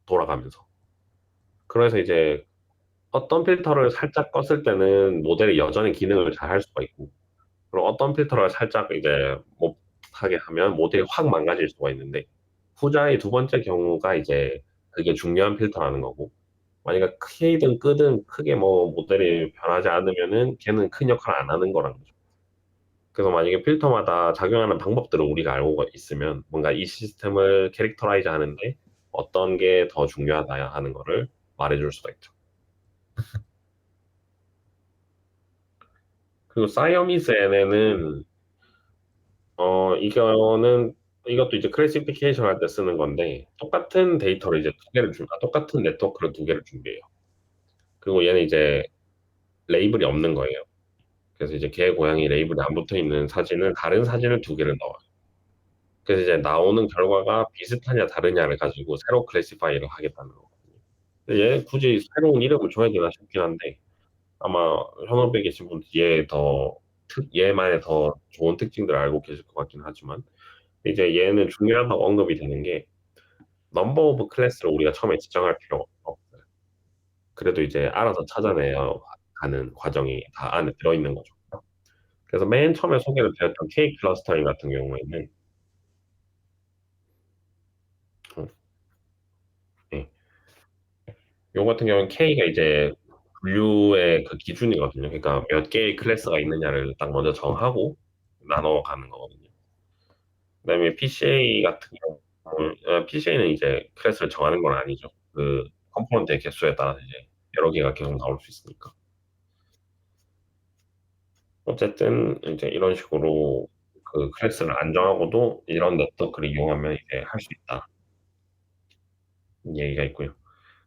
돌아가면서. 그래서 이제 어떤 필터를 살짝 껐을 때는 모델이 여전히 기능을 잘 할 수가 있고, 그리고 어떤 필터를 살짝 이제 못하게 하면 모델이 확 망가질 수가 있는데, 후자의 두 번째 경우가 이제 그게 중요한 필터라는 거고, 만약에 K든 끄든 크게 뭐 모델이 변하지 않으면은 걔는 큰 역할을 안 하는 거라는 거죠. 그래서 만약에 필터마다 작용하는 방법들을 우리가 알고 있으면 뭔가 이 시스템을 캐릭터라이즈 하는데 어떤 게 더 중요하다 하는 거를 말해줄 수가 있죠. 그리고 사이어미스 N에는 이거는 이것도 이제 클래시피케이션 할 때 쓰는 건데 똑같은 데이터를 이제 똑같은 네트워크를 두 개를 준비해요. 그리고 얘는 이제 레이블이 없는 거예요. 그래서 이제 개, 고양이 레이블이 안 붙어 있는 사진은 다른 사진을 두 개를 넣어요. 그래서 이제 나오는 결과가 비슷하냐 다르냐를 가지고 새로 클래시파이를 하겠다는 거거든요. 근데 얘 굳이 새로운 이름을 줘야 되나 싶긴 한데 아마 현업에 계신 분들 얘만의 더 좋은 특징들을 알고 계실 것 같긴 하지만 이제 얘는 중요하다고 언급이 되는 게 넘버 오브 클래스를 우리가 처음에 지정할 필요가 없어요. 그래도 이제 알아서 찾아내야 가는 과정이 다 안에 들어있는 거죠. 그래서 맨 처음에 소개를 드렸던 K 클러스터링 같은 경우에는 어, 예. 요 같은 경우는 K가 이제 분류의 그 기준이거든요. 그러니까 몇 개의 클래스가 있느냐를 딱 먼저 정하고 나눠가는 거거든요. 그다음에 PCA 같은 경우는 PCA는 이제 클래스를 정하는 건 아니죠. 그 컴포넌트의 개수에 따라서 이제 여러 개가 계속 나올 수 있으니까. 어쨌든 이제 이런 식으로 그 클래스를 안 정하고도 이런 네트워크를 이용하면 이제 할 수 있다. 얘기가 있고요.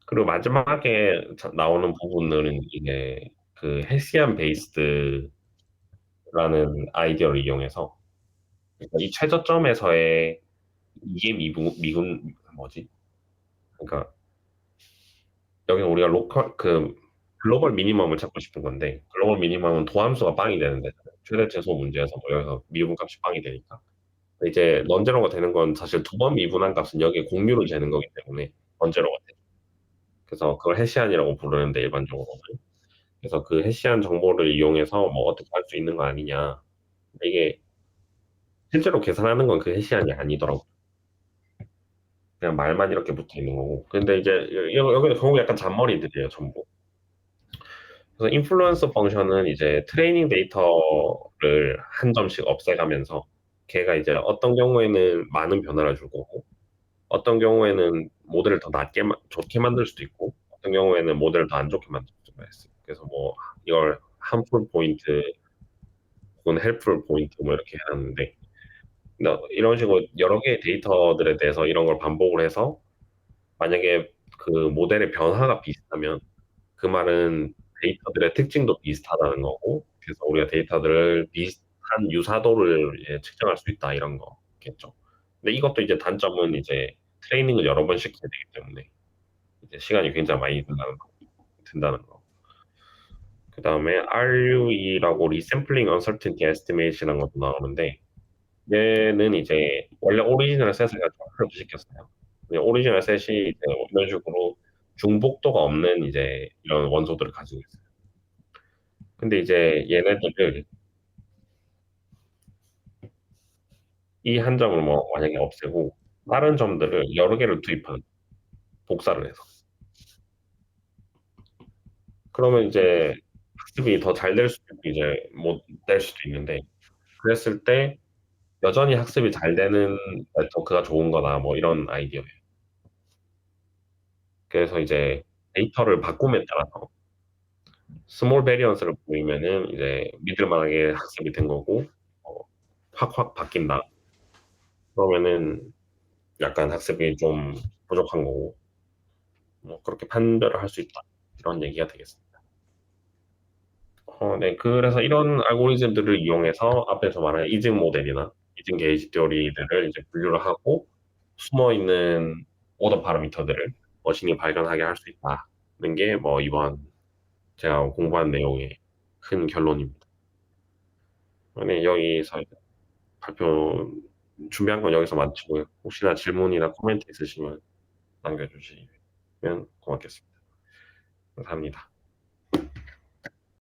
그리고 마지막에 나오는 부분들은 이제 그 헤시안 베이스드라는 아이디어를 이용해서, 그러니까 이 최저점에서의 이게 미분 뭐지? 그러니까 여기는 우리가 로컬 글로벌 미니멈을 찾고 싶은 건데, 글로벌 미니멈은 도함수가 빵이 되는데 최대 최소 문제에서 뭐 여기서 미분값이 빵이 되니까, 이제 넌제로가 되는 건 사실 두 번 미분한 값은 여기에 공유를 재는 거기 때문에 넌제로가 돼. 그래서 그걸 해시안이라고 부르는데 일반적으로는. 그래서 그 해시안 정보를 이용해서 뭐 어떻게 할 수 있는 거 아니냐. 이게 실제로 계산하는 건 그 해시안이 아니더라고. 그냥 말만 이렇게 붙어 있는 거고. 근데 이제 여기는 결국 약간 잔머리들이에요, 전부. 그래서 인플루언서 펑션은 이제 트레이닝 데이터를 한 점씩 없애가면서 걔가 이제 어떤 경우에는 많은 변화를 줄 거고, 어떤 경우에는 모델을 더 좋게 만들 수도 있고, 어떤 경우에는 모델을 더 안 좋게 만들 수도 있어요. 그래서 뭐 이걸 harmful 포인트 혹은 helpful 포인트 뭐 이렇게 해놨는데, 이런 식으로 여러 개의 데이터들에 대해서 이런 걸 반복을 해서 만약에 그 모델의 변화가 비슷하면 그 말은 데이터들의 특징도 비슷하다는 거고, 그래서 우리가 데이터들을 비슷한 유사도를 이제 측정할 수 있다 이런 거겠죠. 근데 이것도 이제 단점은 이제 트레이닝을 여러 번 시켜야 되기 때문에 이제 시간이 굉장히 많이 든다는 거. 그 다음에 RUE라고 Resampling Uncertainty Estimate이라는 것도 나오는데, 얘는 이제 원래 오리지널 셋을 가지고 프로도 시켰어요. 그냥 오리지널 셋이 이제 이런 식으로 중복도가 없는 이제 이런 원소들을 가지고 있어요. 근데 이제 얘네들을 이 한 점을 뭐 만약에 없애고 다른 점들을 여러 개를 투입하는, 복사를 해서. 그러면 이제 학습이 더 잘 될 수도 있고 이제 못 될 수도 있는데, 그랬을 때 여전히 학습이 잘 되는 네트워크가 좋은 거다 뭐 이런 아이디어예요. 그래서 이제 데이터를 바꿈에 따라서 스몰 베리언스를 보이면은 이제 믿을 만하게 학습이 된 거고, 어, 확 바뀐다. 그러면은 약간 학습이 좀 부족한 거고, 뭐 그렇게 판별을 할 수 있다. 이런 얘기가 되겠습니다. 네. 그래서 이런 알고리즘들을 이용해서 앞에서 말한 이징 모델이나 이징 게이지 티오리들을 이제 분류를 하고 숨어 있는 오더 파라미터들을 머신이 발견하게 할 수 있다는 게 뭐 이번 제가 공부한 내용의 큰 결론입니다. 네, 여기서 발표 준비한 건 여기서 마치고요. 혹시나 질문이나 코멘트 있으시면 남겨주시면 고맙겠습니다. 감사합니다.